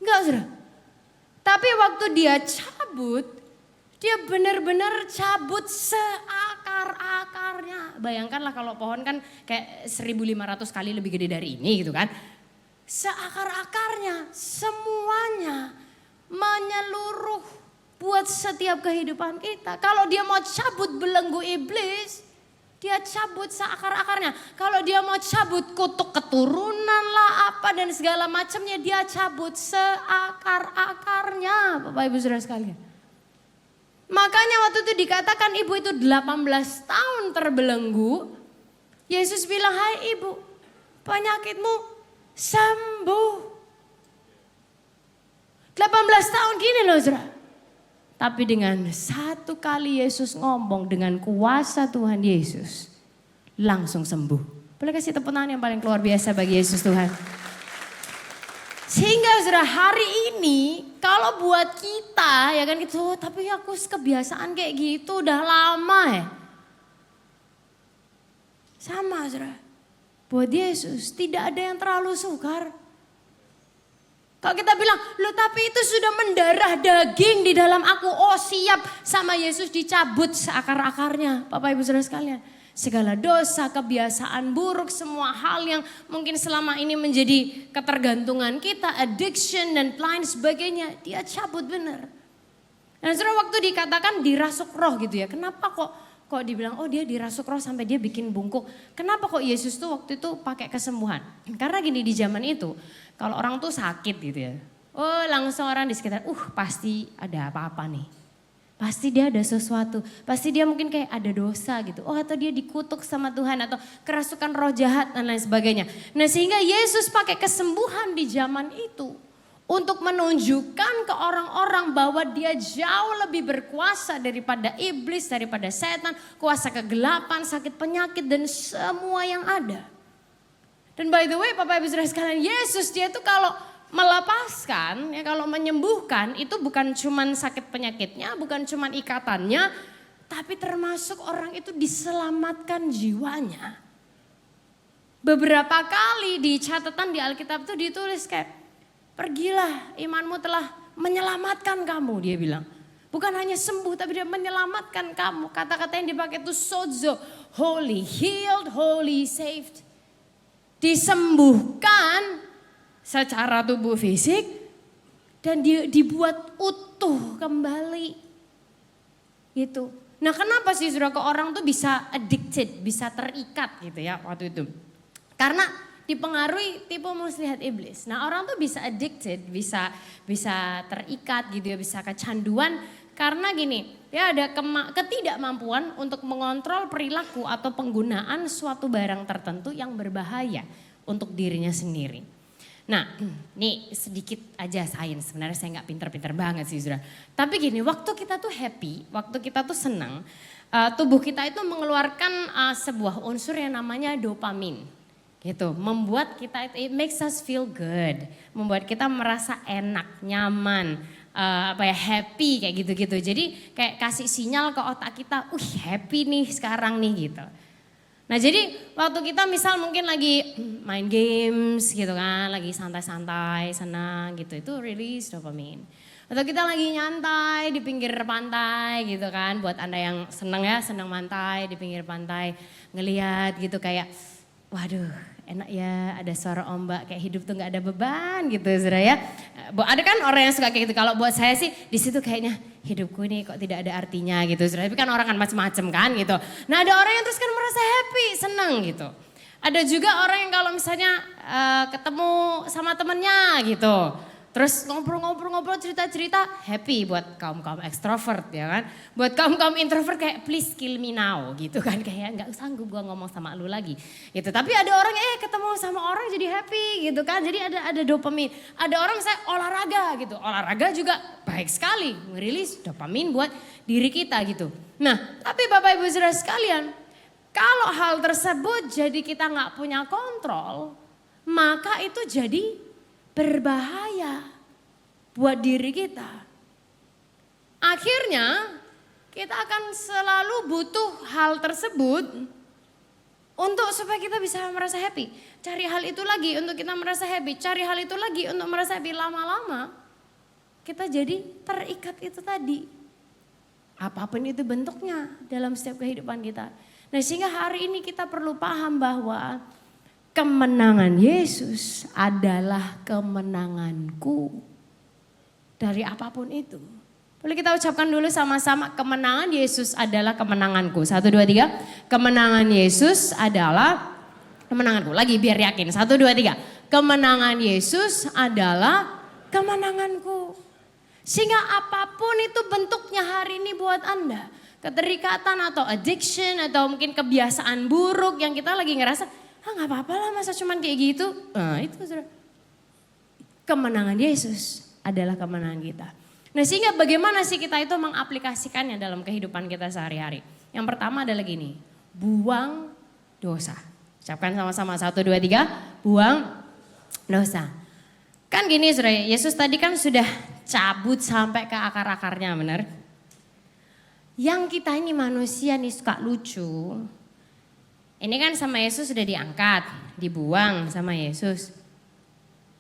Enggak sudah. Tapi waktu dia cabut, dia benar-benar cabut seakar-akarnya. Bayangkanlah kalau pohon kan kayak 1500 kali lebih gede dari ini gitu kan. Seakar-akarnya, semuanya menyeluruh buat setiap kehidupan kita. Kalau dia mau cabut belenggu iblis, dia cabut seakar-akarnya. Kalau dia mau cabut kutuk keturunan lah apa dan segala macamnya, dia cabut seakar-akarnya. Bapak Ibu Saudara sekalian. Makanya waktu itu dikatakan ibu itu 18 tahun terbelenggu. Yesus bilang, hai ibu, penyakitmu sembuh. 18 tahun gini loh saudara. Tapi dengan satu kali Yesus ngomong dengan kuasa Tuhan Yesus, langsung sembuh. Boleh kasih tepuk tangan yang paling luar biasa bagi Yesus Tuhan. Sehingga saudara hari ini kalau buat kita ya kan gitu, oh, tapi aku kebiasaan kayak gitu udah lama ya. Sama saudara, buat Yesus tidak ada yang terlalu sukar. Kalau kita bilang, loh tapi itu sudah mendarah daging di dalam aku. Oh siap, sama Yesus dicabut seakar-akarnya. Bapak Ibu Saudara sekalian. Segala dosa, kebiasaan buruk, semua hal yang mungkin selama ini menjadi ketergantungan kita, addiction dan lain sebagainya. Dia cabut benar. Dan saudara waktu dikatakan dirasuk roh gitu ya. Kenapa kok dibilang oh dia dirasuk roh sampai dia bikin bungkuk. Kenapa kok Yesus tuh waktu itu pakai kesembuhan? Karena gini di zaman itu kalau orang tuh sakit gitu ya. Oh langsung orang di sekitar pasti ada apa-apa nih. Pasti dia ada sesuatu. Pasti dia mungkin kayak ada dosa gitu. Oh atau dia dikutuk sama Tuhan atau kerasukan roh jahat dan lain sebagainya. Nah sehingga Yesus pakai kesembuhan di zaman itu. Untuk menunjukkan ke orang-orang bahwa dia jauh lebih berkuasa daripada iblis, daripada setan, kuasa kegelapan, sakit penyakit dan semua yang ada. Dan by the way Bapak Ibu Saudara sekalian, Yesus dia tuh kalau melepaskan, ya kalau menyembuhkan itu bukan cuman sakit penyakitnya, bukan cuman ikatannya, tapi termasuk orang itu diselamatkan jiwanya. Beberapa kali di catatan di Alkitab itu ditulis kayak, pergilah imanmu telah menyelamatkan kamu, dia bilang. Bukan hanya sembuh tapi dia menyelamatkan kamu. Kata-kata yang dipakai itu sozo, holy, healed, holy, saved. Disembuhkan secara tubuh fisik dan dibuat utuh kembali. Gitu. Nah kenapa sih saudara orang tuh bisa addicted, bisa terikat gitu ya waktu itu. Karena dipengaruhi tipu muslihat iblis. Nah orang tuh bisa addicted, bisa terikat gitu ya, bisa kecanduan. Karena gini, ya ada ketidakmampuan untuk mengontrol perilaku atau penggunaan suatu barang tertentu yang berbahaya untuk dirinya sendiri. Nah, ini sedikit aja sains, sebenarnya saya nggak pinter-pinter banget sih saudara. Tapi gini, waktu kita tuh happy, waktu kita tuh senang, tubuh kita itu mengeluarkan sebuah unsur yang namanya dopamin. Gitu, membuat kita, it makes us feel good, membuat kita merasa enak, nyaman, happy kayak gitu-gitu. Jadi kayak kasih sinyal ke otak kita, happy nih sekarang nih gitu. Nah jadi waktu kita misal mungkin lagi main games gitu kan, lagi santai-santai, senang gitu, itu release dopamine. Atau kita lagi nyantai di pinggir pantai gitu kan, buat Anda yang senang ya, senang pantai di pinggir pantai, ngelihat gitu kayak, waduh enak ya ada suara ombak, kayak hidup tuh gak ada beban gitu saudara ya. Ada kan orang yang suka kayak gitu, kalau buat saya sih di situ kayaknya hidupku ini kok tidak ada artinya gitu saudara. Tapi kan orang kan macem-macem kan gitu. Nah ada orang yang terus kan merasa happy, seneng gitu. Ada juga orang yang kalau misalnya ketemu sama temennya gitu. Terus ngobrol-ngobrol cerita-cerita, happy buat kaum-kaum ekstrovert ya kan. Buat kaum-kaum introvert kayak please kill me now gitu kan. Kayak gak sanggup gue ngomong sama lu lagi gitu. Tapi ada orang ketemu sama orang jadi happy gitu kan. Jadi ada dopamin. Ada orang misalnya olahraga gitu. Olahraga juga baik sekali ngerilis dopamin buat diri kita gitu. Nah tapi Bapak Ibu Saudara sekalian, kalau hal tersebut jadi kita gak punya kontrol, maka itu jadi berbahaya buat diri kita. Akhirnya kita akan selalu butuh hal tersebut untuk supaya kita bisa merasa happy. Cari hal itu lagi untuk kita merasa happy. Cari hal itu lagi untuk merasa happy. Lama-lama kita jadi terikat itu tadi. Apapun itu bentuknya dalam setiap kehidupan kita. Nah sehingga hari ini kita perlu paham bahwa kemenangan Yesus adalah kemenanganku. Dari apapun itu. Boleh kita ucapkan dulu sama-sama, kemenangan Yesus adalah kemenanganku. 1, 2, 3. Kemenangan Yesus adalah kemenanganku. Lagi biar yakin. 1, 2, 3. Kemenangan Yesus adalah kemenanganku. Sehingga apapun itu bentuknya hari ini buat Anda. Keterikatan atau addiction atau mungkin kebiasaan buruk yang kita lagi ngerasa, gak apa-apa lah masa cuman kayak gitu. Itu saudara. Kemenangan Yesus adalah kemenangan kita. Nah sehingga bagaimana sih kita itu mengaplikasikannya dalam kehidupan kita sehari-hari. Yang pertama adalah gini, buang dosa. Ucapkan sama-sama 1, 2, 3, buang dosa. Kan gini saudara, Yesus tadi kan sudah cabut sampai ke akar-akarnya benar. Yang kita ini manusia nih suka lucu. Ini kan sama Yesus sudah diangkat, dibuang sama Yesus.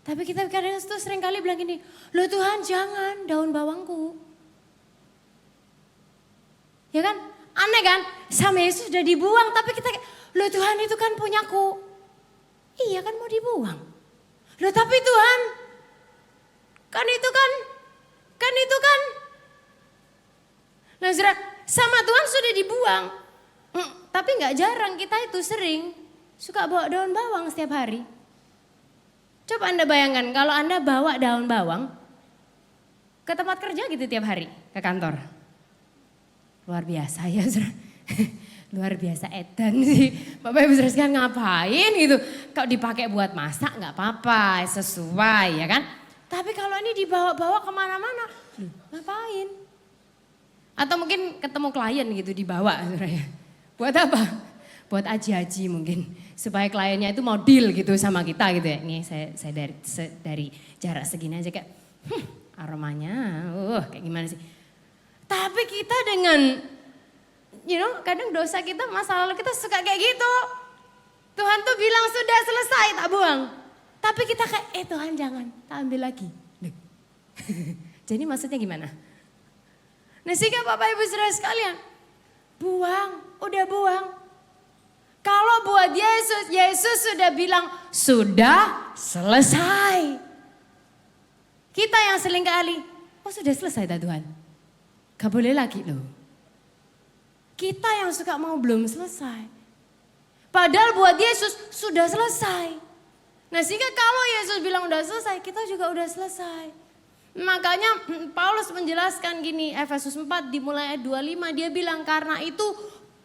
Tapi kita kadang tuh sering kali bilang gini, loh Tuhan jangan daun bawangku. Ya kan? Aneh kan? Sama Yesus sudah dibuang tapi kita, loh Tuhan itu kan punyaku. Iya kan mau dibuang. Loh tapi Tuhan, kan itu kan. Nah saudara, sama Tuhan sudah dibuang. Tapi gak jarang kita itu sering suka bawa daun bawang setiap hari. Coba Anda bayangkan kalau Anda bawa daun bawang ke tempat kerja gitu tiap hari, ke kantor. Luar biasa ya saudara. Luar biasa edan sih. Bapak Ibu saudara sekalian ngapain gitu. Kalau dipakai buat masak gak apa-apa, sesuai ya kan. Tapi kalau ini dibawa-bawa kemana-mana, ngapain? Atau mungkin ketemu klien gitu dibawa saudara ya. Buat apa? Buat aji-aji mungkin. Supaya kliennya itu mau deal gitu sama kita gitu ya. Ini saya dari jarak segini aja kayak aromanya kayak gimana sih. Tapi kita dengan kadang dosa kita, masa lalu kita suka kayak gitu. Tuhan tuh bilang sudah selesai tak buang. Tapi kita kayak Tuhan jangan tak ambil lagi. Jadi maksudnya gimana? Nah sehingga Bapak Ibu Saudara sekalian, buang, udah buang. Kalau buat Yesus, Yesus sudah bilang sudah selesai. Kita yang seringkali, sudah selesai dah Tuhan. Gak boleh lagi loh. Kita yang suka mau belum selesai. Padahal buat Yesus sudah selesai. Nah sehingga kalau Yesus bilang udah selesai, kita juga udah selesai. Makanya Paulus menjelaskan gini, Efesus 4 dimulai ayat 25, dia bilang karena itu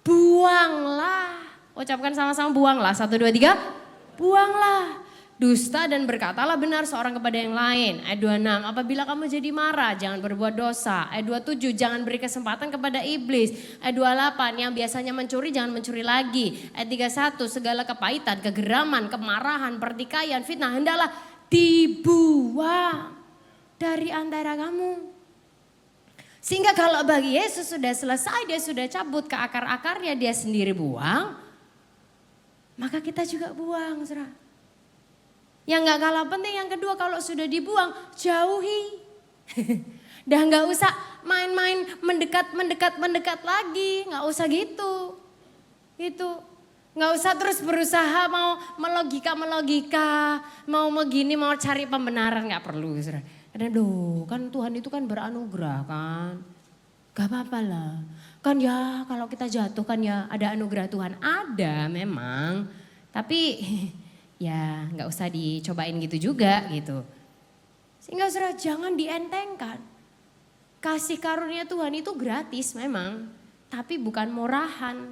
buanglah. Ucapkan sama-sama buanglah, 1, 2, 3, buanglah. Dusta dan berkatalah benar seorang kepada yang lain. Ayat 26, apabila kamu jadi marah jangan berbuat dosa. Ayat 27, jangan beri kesempatan kepada iblis. Ayat 28, yang biasanya mencuri jangan mencuri lagi. Ayat 31, segala kepahitan, kegeraman, kemarahan, pertikaian, fitnah hendaklah dibuang dari antara kamu. Sehingga kalau bagi Yesus sudah selesai, dia sudah cabut ke akar-akarnya, dia sendiri buang. Maka kita juga buang, saudara. Yang gak kalah penting yang kedua, kalau sudah dibuang, jauhi. Dah gak usah main-main mendekat lagi, gak usah gitu. Gitu. Gak usah terus berusaha mau melogika, mau begini, mau cari pembenaran, gak perlu. Saudara. Karena kan Tuhan itu kan beranugerah kan. Gak apa-apa lah. Kan ya kalau kita jatuh kan ya ada anugerah Tuhan. Ada memang. Tapi ya gak usah dicobain gitu juga gitu. Sehingga saudara jangan dientengkan. Kasih karunia Tuhan itu gratis memang. Tapi bukan murahan.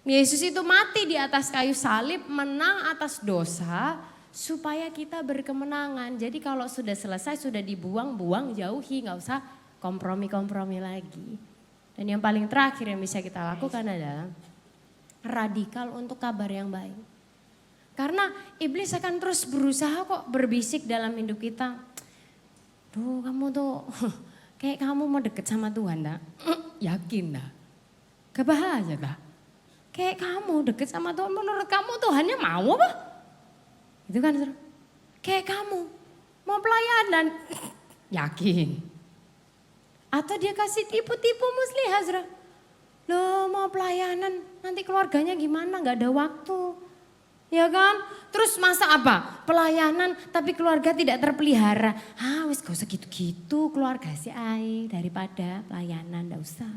Yesus itu mati di atas kayu salib, menang atas dosa. Supaya kita berkemenangan. Jadi kalau sudah selesai, sudah dibuang-buang, jauhi. Gak usah kompromi-kompromi lagi. Dan yang paling terakhir yang bisa kita lakukan adalah radikal untuk kabar yang baik. Karena iblis akan terus berusaha kok berbisik dalam hidup kita. Duh kamu tuh kayak kamu mau deket sama Tuhan dah. Yakin dah. Kebahaya dah. Kayak kamu deket sama Tuhan, menurut kamu Tuhannya mau apa? Itu kan saudara. Kayak kamu mau pelayanan. Yakin. Atau dia kasih tipu-tipu muslihat saudara. Loh mau pelayanan nanti keluarganya gimana, gak ada waktu. Ya kan? Terus masa apa? Pelayanan tapi keluarga tidak terpelihara. Wis gak usah gitu-gitu, keluarga si ai daripada pelayanan, gak usah.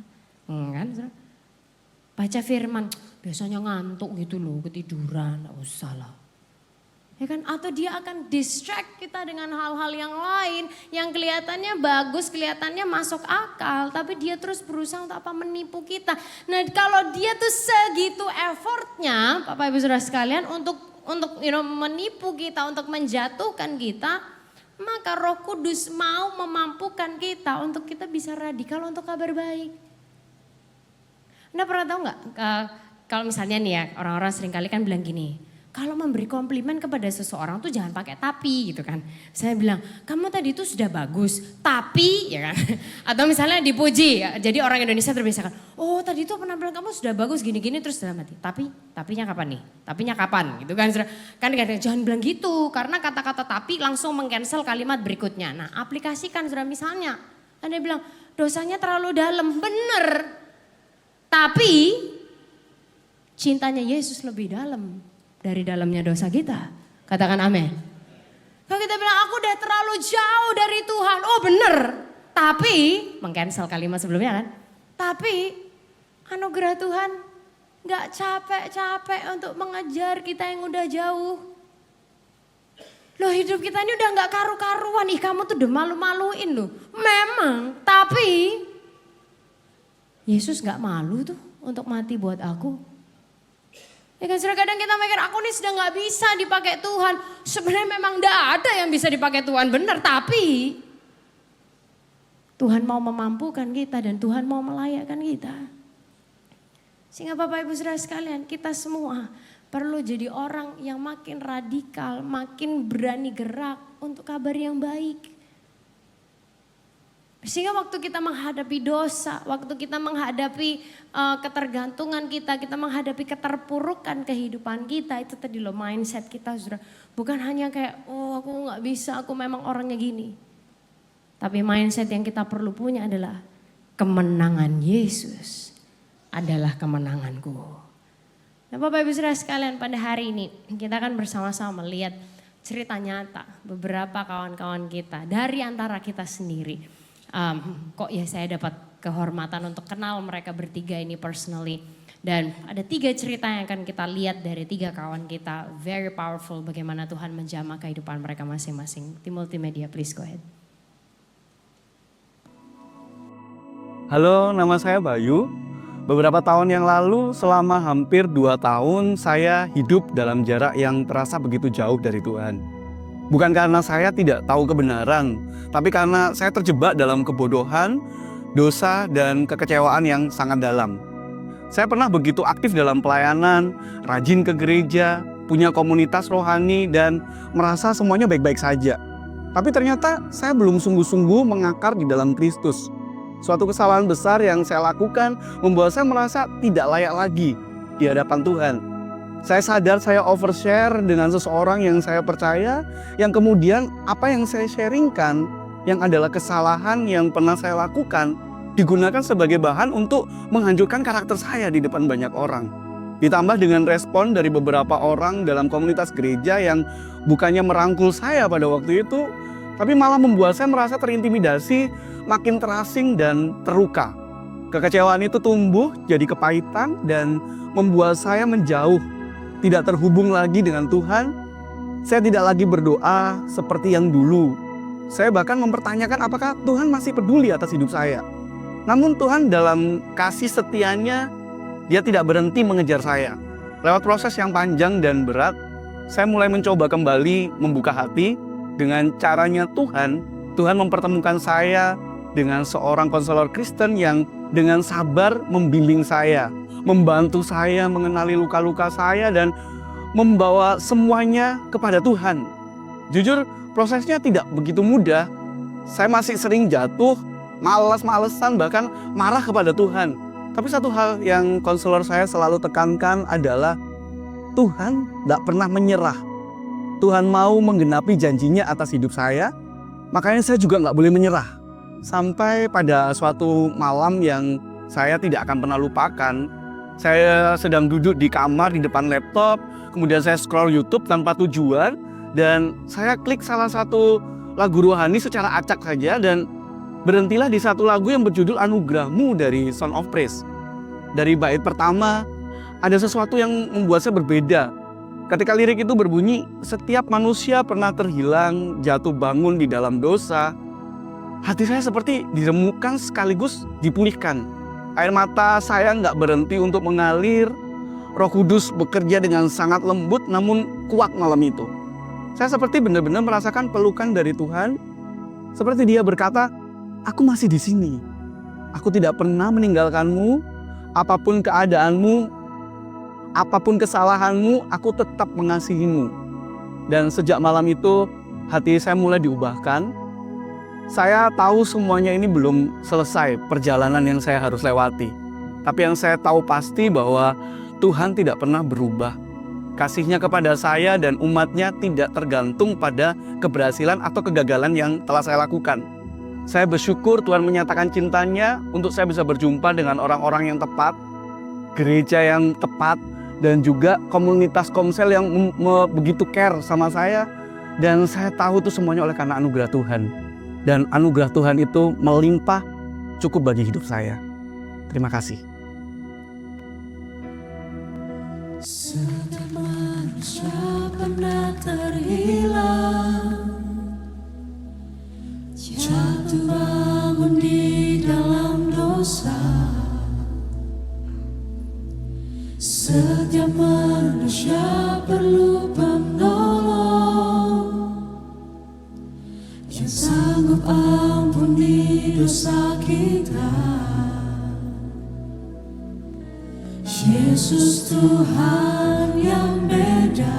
Kan saudara? Baca firman, biasanya ngantuk gitu loh, ketiduran, gak usah lah. Ya kan? Atau dia akan distract kita dengan hal-hal yang lain yang kelihatannya bagus, kelihatannya masuk akal, tapi dia terus berusaha untuk menipu kita. Nah, kalau dia tuh segitu effortnya, Bapak Ibu Saudara sekalian untuk menipu kita, untuk menjatuhkan kita, maka Roh Kudus mau memampukan kita untuk kita bisa radikal untuk kabar baik. Anda pernah tahu nggak? Kalau misalnya nih ya, orang-orang seringkali kan bilang gini, kalau memberi komplimen kepada seseorang tuh jangan pakai tapi gitu kan. Saya bilang, kamu tadi tuh sudah bagus, tapi ya kan. Atau misalnya dipuji, ya. Jadi orang Indonesia terbiasa kan, oh tadi tuh penampilan kamu sudah bagus gini-gini terus dalam hati. Tapinya kapan nih? Tapinya kapan? Gitu kan. Kan jangan bilang gitu, karena kata-kata tapi langsung meng-cancel kalimat berikutnya. Nah aplikasikan saudara, misalnya, Anda bilang dosanya terlalu dalam, bener. Tapi cintanya Yesus lebih dalam dari dalamnya dosa kita. Katakan amin. Kalau kita bilang aku udah terlalu jauh dari Tuhan. Oh bener. Tapi, meng-cancel kalimat sebelumnya kan. Tapi anugerah Tuhan gak capek-capek untuk mengejar kita yang udah jauh. Loh hidup kita ini udah gak karu-karuan. Ih kamu tuh udah malu-maluin loh. Memang, tapi Yesus gak malu tuh untuk mati buat aku. Ya kan kadang kita mikir aku nih sudah gak bisa dipakai Tuhan. Sebenarnya memang gak ada yang bisa dipakai Tuhan benar. Tapi Tuhan mau memampukan kita dan Tuhan mau melayakkan kita. Sehingga Bapak Ibu Saudara sekalian, kita semua perlu jadi orang yang makin radikal, makin berani gerak untuk kabar yang baik. Sehingga waktu kita menghadapi dosa, waktu kita menghadapi ketergantungan kita menghadapi keterpurukan kehidupan kita, itu tadi loh mindset kita saudara. Bukan hanya kayak, oh aku gak bisa, aku memang orangnya gini. Tapi mindset yang kita perlu punya adalah kemenangan Yesus adalah kemenanganku. Nah Bapak Ibu Saudara sekalian, pada hari ini kita akan bersama-sama melihat cerita nyata beberapa kawan-kawan kita dari antara kita sendiri. Kok ya saya dapat kehormatan untuk kenal mereka bertiga ini personally. Dan ada 3 cerita yang akan kita lihat dari 3 kawan kita. Very powerful bagaimana Tuhan menjamah kehidupan mereka masing-masing. Tim multimedia please go ahead. Halo, nama saya Bayu. Beberapa tahun yang lalu selama hampir 2 tahun saya hidup dalam jarak yang terasa begitu jauh dari Tuhan. Bukan karena saya tidak tahu kebenaran, tapi karena saya terjebak dalam kebodohan, dosa, dan kekecewaan yang sangat dalam. Saya pernah begitu aktif dalam pelayanan, rajin ke gereja, punya komunitas rohani, dan merasa semuanya baik-baik saja. Tapi ternyata saya belum sungguh-sungguh mengakar di dalam Kristus. Suatu kesalahan besar yang saya lakukan membuat saya merasa tidak layak lagi di hadapan Tuhan. Saya sadar saya overshare dengan seseorang yang saya percaya, yang kemudian apa yang saya sharingkan, yang adalah kesalahan yang pernah saya lakukan, digunakan sebagai bahan untuk menghancurkan karakter saya di depan banyak orang. Ditambah dengan respon dari beberapa orang dalam komunitas gereja yang bukannya merangkul saya pada waktu itu, tapi malah membuat saya merasa terintimidasi, makin terasing dan terluka. Kekecewaan itu tumbuh jadi kepahitan dan membuat saya menjauh. Tidak terhubung lagi dengan Tuhan, saya tidak lagi berdoa seperti yang dulu. Saya bahkan mempertanyakan apakah Tuhan masih peduli atas hidup saya. Namun Tuhan dalam kasih setianya, Dia tidak berhenti mengejar saya. Lewat proses yang panjang dan berat, saya mulai mencoba kembali membuka hati. Dengan caranya Tuhan mempertemukan saya dengan seorang konselor Kristen yang dengan sabar membimbing saya, membantu saya mengenali luka-luka saya dan membawa semuanya kepada Tuhan. Jujur, prosesnya tidak begitu mudah. Saya masih sering jatuh, malas-malesan, bahkan marah kepada Tuhan. Tapi satu hal yang konselor saya selalu tekankan adalah Tuhan tidak pernah menyerah. Tuhan mau menggenapi janjinya atas hidup saya, makanya saya juga nggak boleh menyerah. Sampai pada suatu malam yang saya tidak akan pernah lupakan, saya sedang duduk di kamar di depan laptop, kemudian saya scroll YouTube tanpa tujuan, dan saya klik salah satu lagu rohani secara acak saja, dan berhentilah di satu lagu yang berjudul Anugerahmu dari Song of Praise. Dari bait pertama, ada sesuatu yang membuat saya berbeda. Ketika lirik itu berbunyi, setiap manusia pernah terhilang, jatuh bangun di dalam dosa. Hati saya seperti diremukkan sekaligus dipulihkan. Air mata saya nggak berhenti untuk mengalir. Roh Kudus bekerja dengan sangat lembut namun kuat malam itu. Saya seperti benar-benar merasakan pelukan dari Tuhan. Seperti Dia berkata, aku masih di sini. Aku tidak pernah meninggalkanmu, apapun keadaanmu. apapun kesalahanmu, aku tetap mengasihimu. Dan sejak malam itu, hati saya mulai diubahkan. Saya tahu semuanya ini belum selesai perjalanan yang saya harus lewati. Tapi yang saya tahu pasti bahwa Tuhan tidak pernah berubah. Kasih-Nya kepada saya dan umat-Nya tidak tergantung pada keberhasilan atau kegagalan yang telah saya lakukan. Saya bersyukur Tuhan menyatakan cintanya untuk saya bisa berjumpa dengan orang-orang yang tepat, gereja yang tepat, dan juga komunitas komsel yang begitu care sama saya. Dan saya tahu itu semuanya oleh karena anugerah Tuhan. Dan anugerah Tuhan itu melimpah cukup bagi hidup saya. Terima kasih. Setiap manusia pernah terhilang, jatuh bangun di dalam dosa. Setiap manusia perlu penolong yang sanggup ampuni dosa kita. Yesus Tuhan yang beda,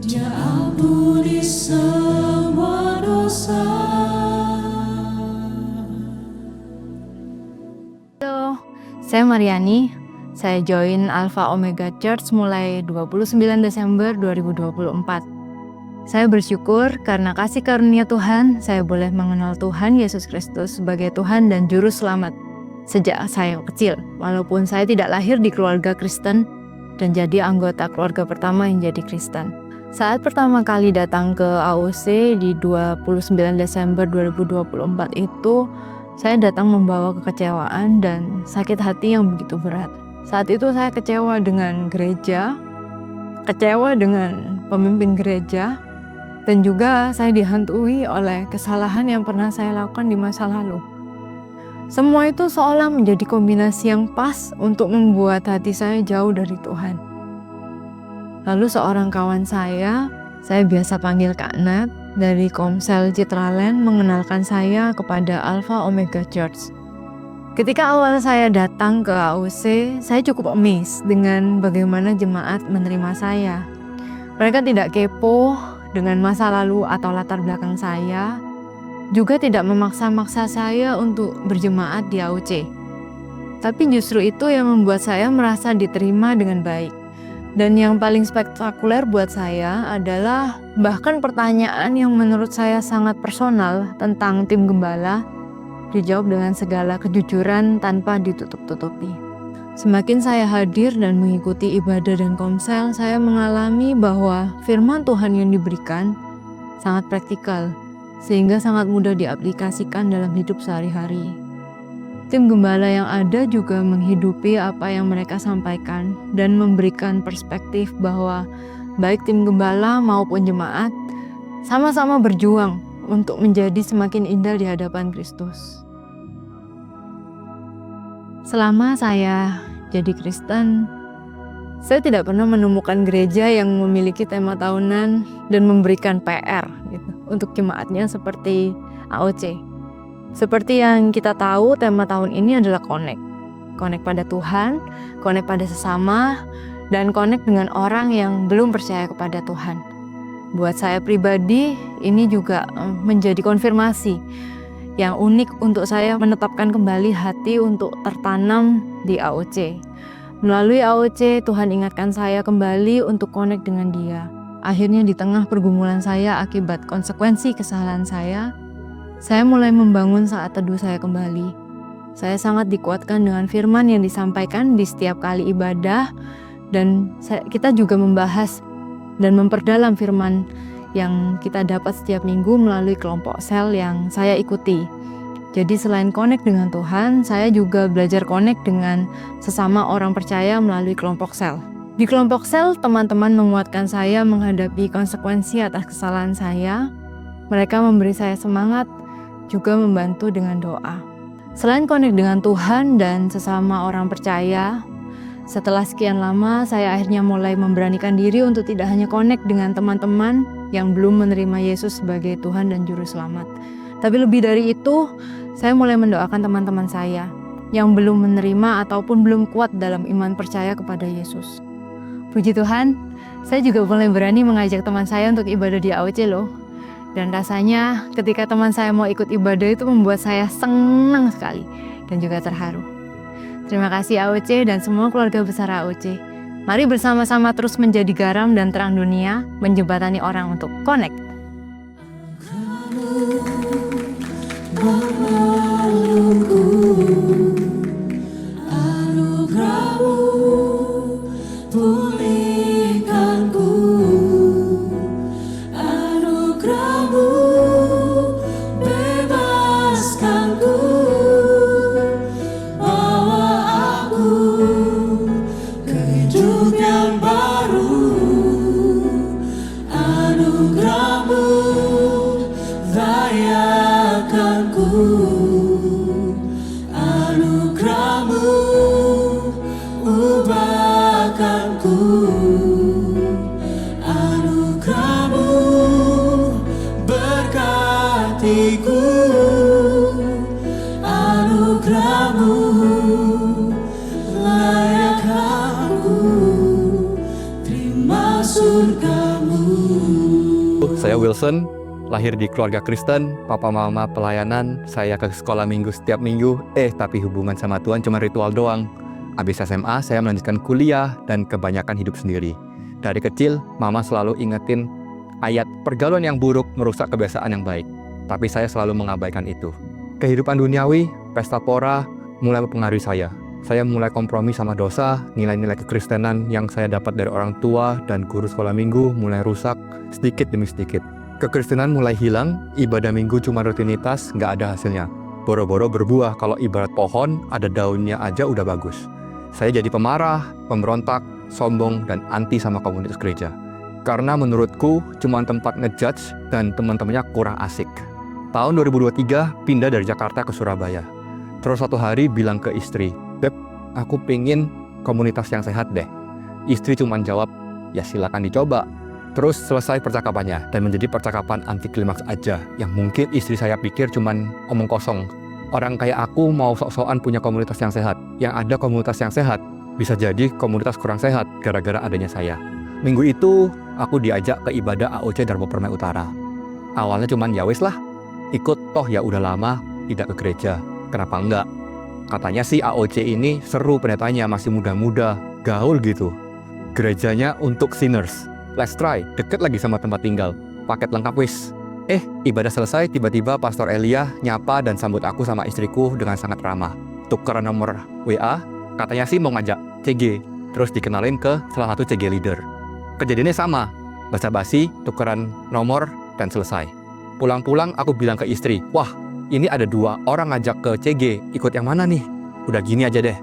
Dia ampuni semua dosa. Halo, saya Mariani. Saya join Alpha Omega Church mulai 29 Desember 2024. Saya bersyukur karena kasih karunia Tuhan, saya boleh mengenal Tuhan Yesus Kristus sebagai Tuhan dan Juru Selamat sejak saya kecil. Walaupun saya tidak lahir di keluarga Kristen dan jadi anggota keluarga pertama yang jadi Kristen. Saat pertama kali datang ke AOC di 29 Desember 2024 itu, saya datang membawa kekecewaan dan sakit hati yang begitu berat. Saat itu saya kecewa dengan gereja, kecewa dengan pemimpin gereja, dan juga saya dihantui oleh kesalahan yang pernah saya lakukan di masa lalu. Semua itu seolah menjadi kombinasi yang pas untuk membuat hati saya jauh dari Tuhan. Lalu seorang kawan saya biasa panggil Kak Nat, dari Komsel Citraland mengenalkan saya kepada Alpha Omega Church. Ketika awal saya datang ke AOC, saya cukup amazed dengan bagaimana jemaat menerima saya. Mereka tidak kepo dengan masa lalu atau latar belakang saya, juga tidak memaksa-maksa saya untuk berjemaat di AOC. Tapi justru itu yang membuat saya merasa diterima dengan baik. Dan yang paling spektakuler buat saya adalah bahkan pertanyaan yang menurut saya sangat personal tentang tim gembala dijawab dengan segala kejujuran tanpa ditutup-tutupi. Semakin saya hadir dan mengikuti ibadah dan komsel, saya mengalami bahwa firman Tuhan yang diberikan sangat praktikal, sehingga sangat mudah diaplikasikan dalam hidup sehari-hari. Tim gembala yang ada juga menghidupi apa yang mereka sampaikan dan memberikan perspektif bahwa baik tim gembala maupun jemaat sama-sama berjuang untuk menjadi semakin indah di hadapan Kristus. Selama saya jadi Kristen, saya tidak pernah menemukan gereja yang memiliki tema tahunan dan memberikan PR gitu, untuk jemaatnya seperti AOC. Seperti yang kita tahu, tema tahun ini adalah connect. Connect pada Tuhan, connect pada sesama, dan connect dengan orang yang belum percaya kepada Tuhan. Buat saya pribadi, ini juga menjadi konfirmasi yang unik untuk saya menetapkan kembali hati untuk tertanam di AOC. Melalui AOC, Tuhan ingatkan saya kembali untuk connect dengan Dia. Akhirnya di tengah pergumulan saya akibat konsekuensi kesalahan saya mulai membangun saat teduh saya kembali. Saya sangat dikuatkan dengan firman yang disampaikan di setiap kali ibadah, dan kita juga membahas dan memperdalam firman yang kita dapat setiap minggu melalui kelompok sel yang saya ikuti. Jadi selain connect dengan Tuhan, saya juga belajar connect dengan sesama orang percaya melalui kelompok sel. Di kelompok sel, teman-teman menguatkan saya menghadapi konsekuensi atas kesalahan saya. Mereka memberi saya semangat, juga membantu dengan doa. Selain connect dengan Tuhan dan sesama orang percaya, setelah sekian lama saya akhirnya mulai memberanikan diri untuk tidak hanya connect dengan teman-teman yang belum menerima Yesus sebagai Tuhan dan Juru Selamat. Tapi lebih dari itu, saya mulai mendoakan teman-teman saya yang belum menerima ataupun belum kuat dalam iman percaya kepada Yesus. Puji Tuhan, saya juga mulai berani mengajak teman saya untuk ibadah di AOC loh. Dan rasanya ketika teman saya mau ikut ibadah itu membuat saya senang sekali dan juga terharu. Terima kasih AOC dan semua keluarga besar AOC. Mari bersama-sama terus menjadi garam dan terang dunia, menjembatani orang untuk connect. Anugerahmu pulihkanku, anugerahmu bebaskanku, bawa aku ke hidup yang baru. Anugerahmu layakanku, anugerahmu ubahkanku, anugerahmu berkatiku, anugerahmu layakkanku, terima surgamu. Saya Wilson, lahir di keluarga Kristen, papa mama pelayanan, saya ke sekolah minggu setiap minggu, tapi hubungan sama Tuhan cuma ritual doang. Habis SMA, saya melanjutkan kuliah dan kebanyakan hidup sendiri. Dari kecil, mama selalu ingetin ayat pergaulan yang buruk merusak kebiasaan yang baik. Tapi saya selalu mengabaikan itu. Kehidupan duniawi, pesta pora, mulai mempengaruhi saya. Saya mulai kompromi sama dosa, nilai-nilai kekristenan yang saya dapat dari orang tua dan guru sekolah minggu mulai rusak sedikit demi sedikit. Kekristenan mulai hilang, ibadah minggu cuma rutinitas, nggak ada hasilnya. Boro-boro berbuah kalau ibarat pohon, ada daunnya aja udah bagus. Saya jadi pemarah, pemberontak, sombong, dan anti sama komunitas gereja. Karena menurutku cuma tempat ngejudge dan teman-temannya kurang asik. Tahun 2023 pindah dari Jakarta ke Surabaya. Terus suatu hari bilang ke istri, "Beb, aku pingin komunitas yang sehat deh." Istri cuma jawab, "Ya silakan dicoba." Terus selesai percakapannya dan menjadi percakapan anti klimaks aja yang mungkin istri saya pikir cuman omong kosong. Orang kayak aku mau sok-sokan punya komunitas yang sehat. Yang ada komunitas yang sehat, bisa jadi komunitas kurang sehat gara-gara adanya saya. Minggu itu aku diajak ke ibadah AOC Darmo Permai Utara. Awalnya cuman ya wis lah, ikut toh ya udah lama tidak ke gereja. Kenapa enggak? Katanya sih AOC ini seru, pendetanya masih muda-muda, gaul gitu. Gerejanya untuk sinners. Let's try, deket lagi sama tempat tinggal. Paket lengkap wis. Ibadah selesai, tiba-tiba Pastor Elia nyapa dan sambut aku sama istriku dengan sangat ramah. Tukeran nomor WA, katanya sih mau ngajak CG. Terus dikenalin ke salah satu CG leader. Kejadiannya sama, basa-basi, tukeran nomor, dan selesai. Pulang-pulang aku bilang ke istri, "Wah, ini ada 2 orang ngajak ke CG, ikut yang mana nih?" Udah gini aja deh.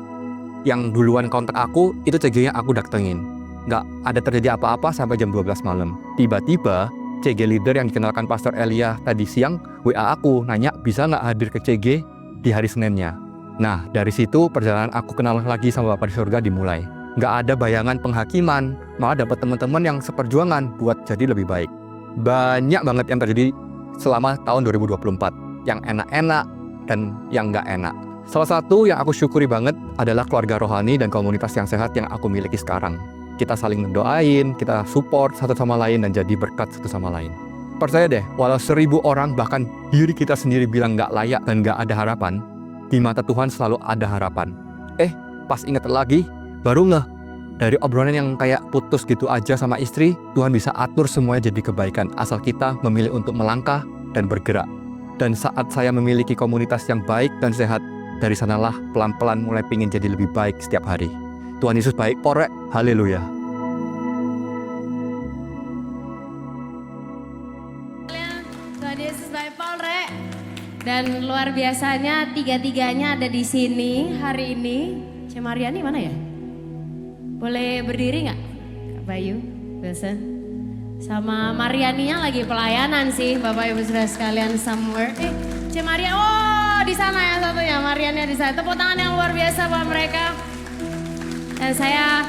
Yang duluan kontak aku, itu CG-nya aku datengin. Nggak ada terjadi apa-apa sampai jam 12 malam. Tiba-tiba, CG leader yang dikenalkan Pastor Elia tadi siang, WA aku, nanya bisa nggak hadir ke CG di hari Seninnya. Nah, dari situ perjalanan aku kenal lagi sama Bapa di surga dimulai. Nggak ada bayangan penghakiman, malah dapat teman-teman yang seperjuangan buat jadi lebih baik. Banyak banget yang terjadi selama tahun 2024, yang enak-enak dan yang nggak enak. Salah satu yang aku syukuri banget adalah keluarga rohani dan komunitas yang sehat yang aku miliki sekarang. Kita saling mendoain, kita support satu sama lain dan jadi berkat satu sama lain. Percaya deh, walau 1000 orang bahkan diri kita sendiri bilang nggak layak dan nggak ada harapan, di mata Tuhan selalu ada harapan. Pas inget lagi, baru ngeh, dari obrolan yang kayak putus gitu aja sama istri, Tuhan bisa atur semuanya jadi kebaikan, asal kita memilih untuk melangkah dan bergerak. Dan saat saya memiliki komunitas yang baik dan sehat, dari sanalah pelan-pelan mulai pingin jadi lebih baik setiap hari. Tuhan Yesus baik, porek, haleluya. Tuhan Yesus baik, porek. Dan luar biasanya tiga-tiganya ada di sini hari ini. Cik Mariani mana ya? Boleh berdiri nggak? Kak Bayu, Wilson. Sama Marianinya lagi pelayanan sih, Bapak Ibu Saudara sekalian somewhere. Cik Maria, oh di sana ya satunya, Mariannya di sana. Tepuk tangan yang luar biasa buat mereka. Dan saya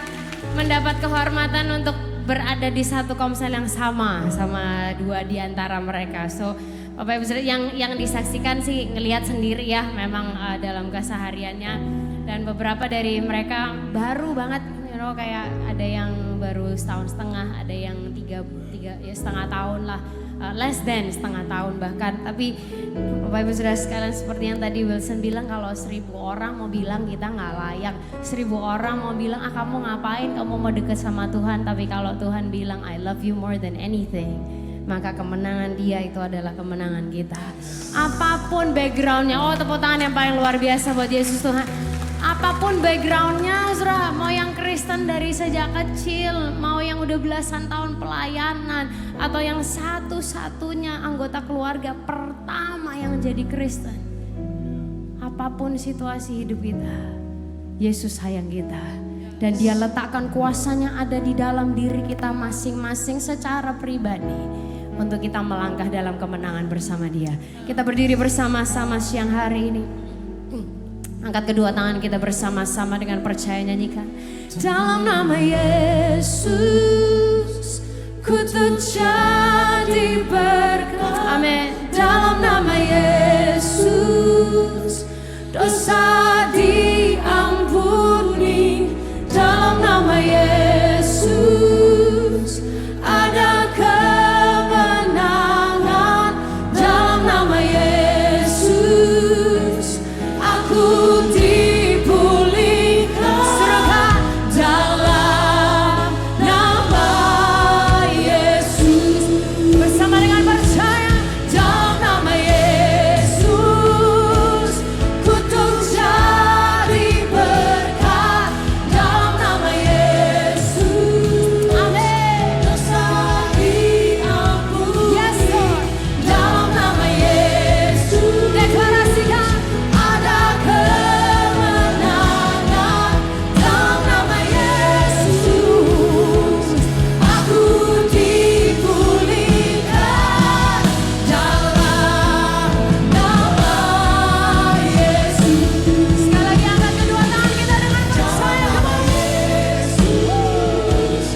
mendapat kehormatan untuk berada di satu komsel yang sama 2 di antara mereka. So Bapak Ibu Saudara yang disaksikan sih ngelihat sendiri ya, memang dalam kesehariannya, dan beberapa dari mereka baru banget, kayak ada yang baru setahun setengah, ada yang tiga ya setengah tahun lah, less than setengah tahun bahkan. Tapi Bapak Ibu Saudara sekalian, seperti yang tadi Wilson bilang, kalau 1000 orang mau bilang kita nggak layak, 1000 orang mau bilang kamu ngapain, kamu mau deket sama Tuhan, tapi kalau Tuhan bilang I love you more than anything, maka kemenangan Dia itu adalah kemenangan kita. Apapun backgroundnya, tepuk tangan yang paling luar biasa buat Yesus Tuhan. Apapun backgroundnya, saudara, mau yang Kristen dari sejak kecil, mau yang udah belasan tahun pelayanan, atau yang satu-satunya anggota keluarga pertama yang jadi Kristen. Apapun situasi hidup kita, Yesus sayang kita. Dan Dia letakkan kuasanya ada di dalam diri kita masing-masing secara pribadi, untuk kita melangkah dalam kemenangan bersama Dia. Kita berdiri bersama-sama siang hari ini. Angkat kedua tangan kita bersama-sama dengan percaya nyanyikan. Dalam nama Yesus, ku terjadi berkat. Amin. Dalam nama Yesus, dosa diampuni. Dalam nama Yesus, ada kemenangan. Dalam nama Yesus, aku dipulihkan. Serahkan dalam nama Yesus. Bersama dengan percaya, dalam nama Yesus, ku terjadi berkat. Dalam nama Yesus, amin. Dosa diampuni. Yes Lord. Dalam nama Yesus, deklarasikan ada kemenangan. Dalam nama Yesus, aku dipulihkan. Dalam nama Yesus. Sekali lagi angkat kedua tangan kita dengan percaya. Yesus,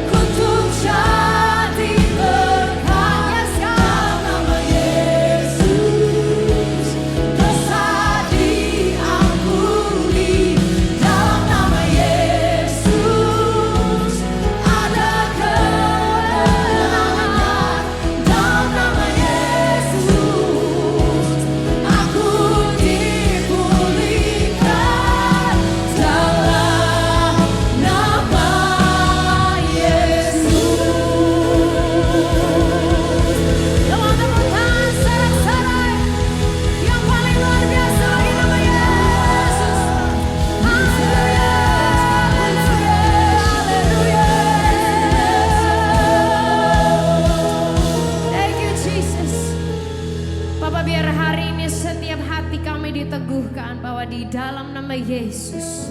ku terjadi berkat. Dalam nama Yesus, dosa diampuni. Dalam nama Yesus, ada kemenangan. Dalam nama Yesus, aku dipulihkan. Dalam nama Yesus. Come on, tepuk tangan sorak-sorai yang paling luar biasa bagi nama Yesus. Haleluya, haleluya. Thank you Jesus. Bapak, biar hari ini setiap hati kami diteguhkan bahwa di dalam nama Yesus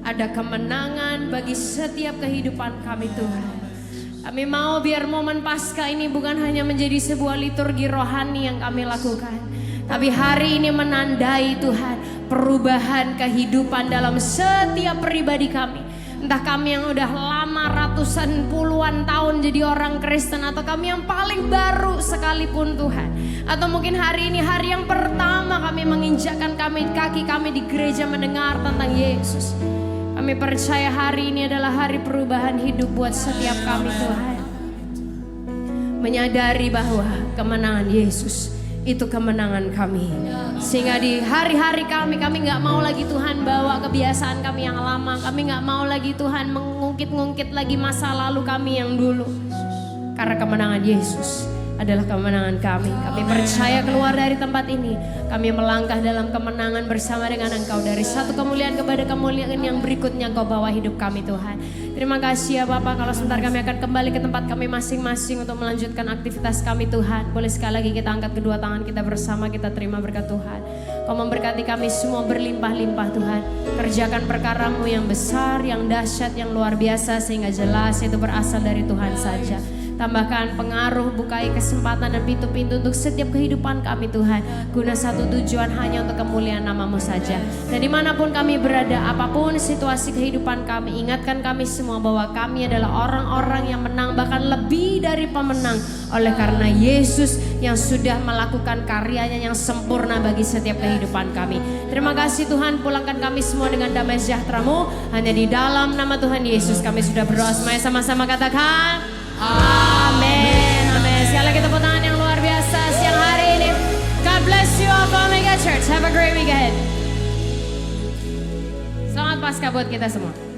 ada kemenangan bagi setiap kehidupan kami Tuhan. Kami mau biar momen Paskah ini bukan hanya menjadi sebuah liturgi rohani yang kami lakukan, tapi hari ini menandai Tuhan perubahan kehidupan dalam setiap pribadi kami. Entah kami yang udah lama ratusan puluhan tahun jadi orang Kristen, atau kami yang paling baru sekalipun Tuhan, atau mungkin hari ini hari yang pertama kami menginjakkan kaki kami di gereja mendengar tentang Yesus. Kami percaya hari ini adalah hari perubahan hidup buat setiap kami Tuhan. Menyadari bahwa kemenangan Yesus itu kemenangan kami. Sehingga di hari-hari kami gak mau lagi Tuhan bawa kebiasaan kami yang lama. Kami gak mau lagi Tuhan mengungkit-ungkit lagi masa lalu kami yang dulu. Karena kemenangan Yesus adalah kemenangan kami. Kami percaya keluar dari tempat ini, kami melangkah dalam kemenangan bersama dengan Engkau. Dari satu kemuliaan kepada kemuliaan yang berikutnya Engkau bawa hidup kami Tuhan. Terima kasih ya Bapak, kalau sebentar kami akan kembali ke tempat kami masing-masing untuk melanjutkan aktivitas kami Tuhan. Boleh sekali lagi kita angkat kedua tangan kita bersama, kita terima berkat Tuhan. Kau memberkati kami semua berlimpah-limpah Tuhan. Kerjakan perkara-Mu yang besar, yang dahsyat, yang luar biasa, sehingga jelas itu berasal dari Tuhan saja. Tambahkan pengaruh, bukai kesempatan dan pintu-pintu untuk setiap kehidupan kami Tuhan. Guna satu tujuan, hanya untuk kemuliaan nama-Mu saja. Dan dimanapun kami berada, apapun situasi kehidupan kami, ingatkan kami semua bahwa kami adalah orang-orang yang menang, bahkan lebih dari pemenang. Oleh karena Yesus yang sudah melakukan karyanya yang sempurna bagi setiap kehidupan kami. Terima kasih Tuhan, pulangkan kami semua dengan damai sejahtera-Mu. Hanya di dalam nama Tuhan Yesus kami sudah berdoa. Semuanya sama-sama katakan amin. Amin. Sekali lagi tepuk tangan yang luar biasa siang hari ini. God bless you all Omega Church. Have a great weekend. Selamat Paskah buat kita semua.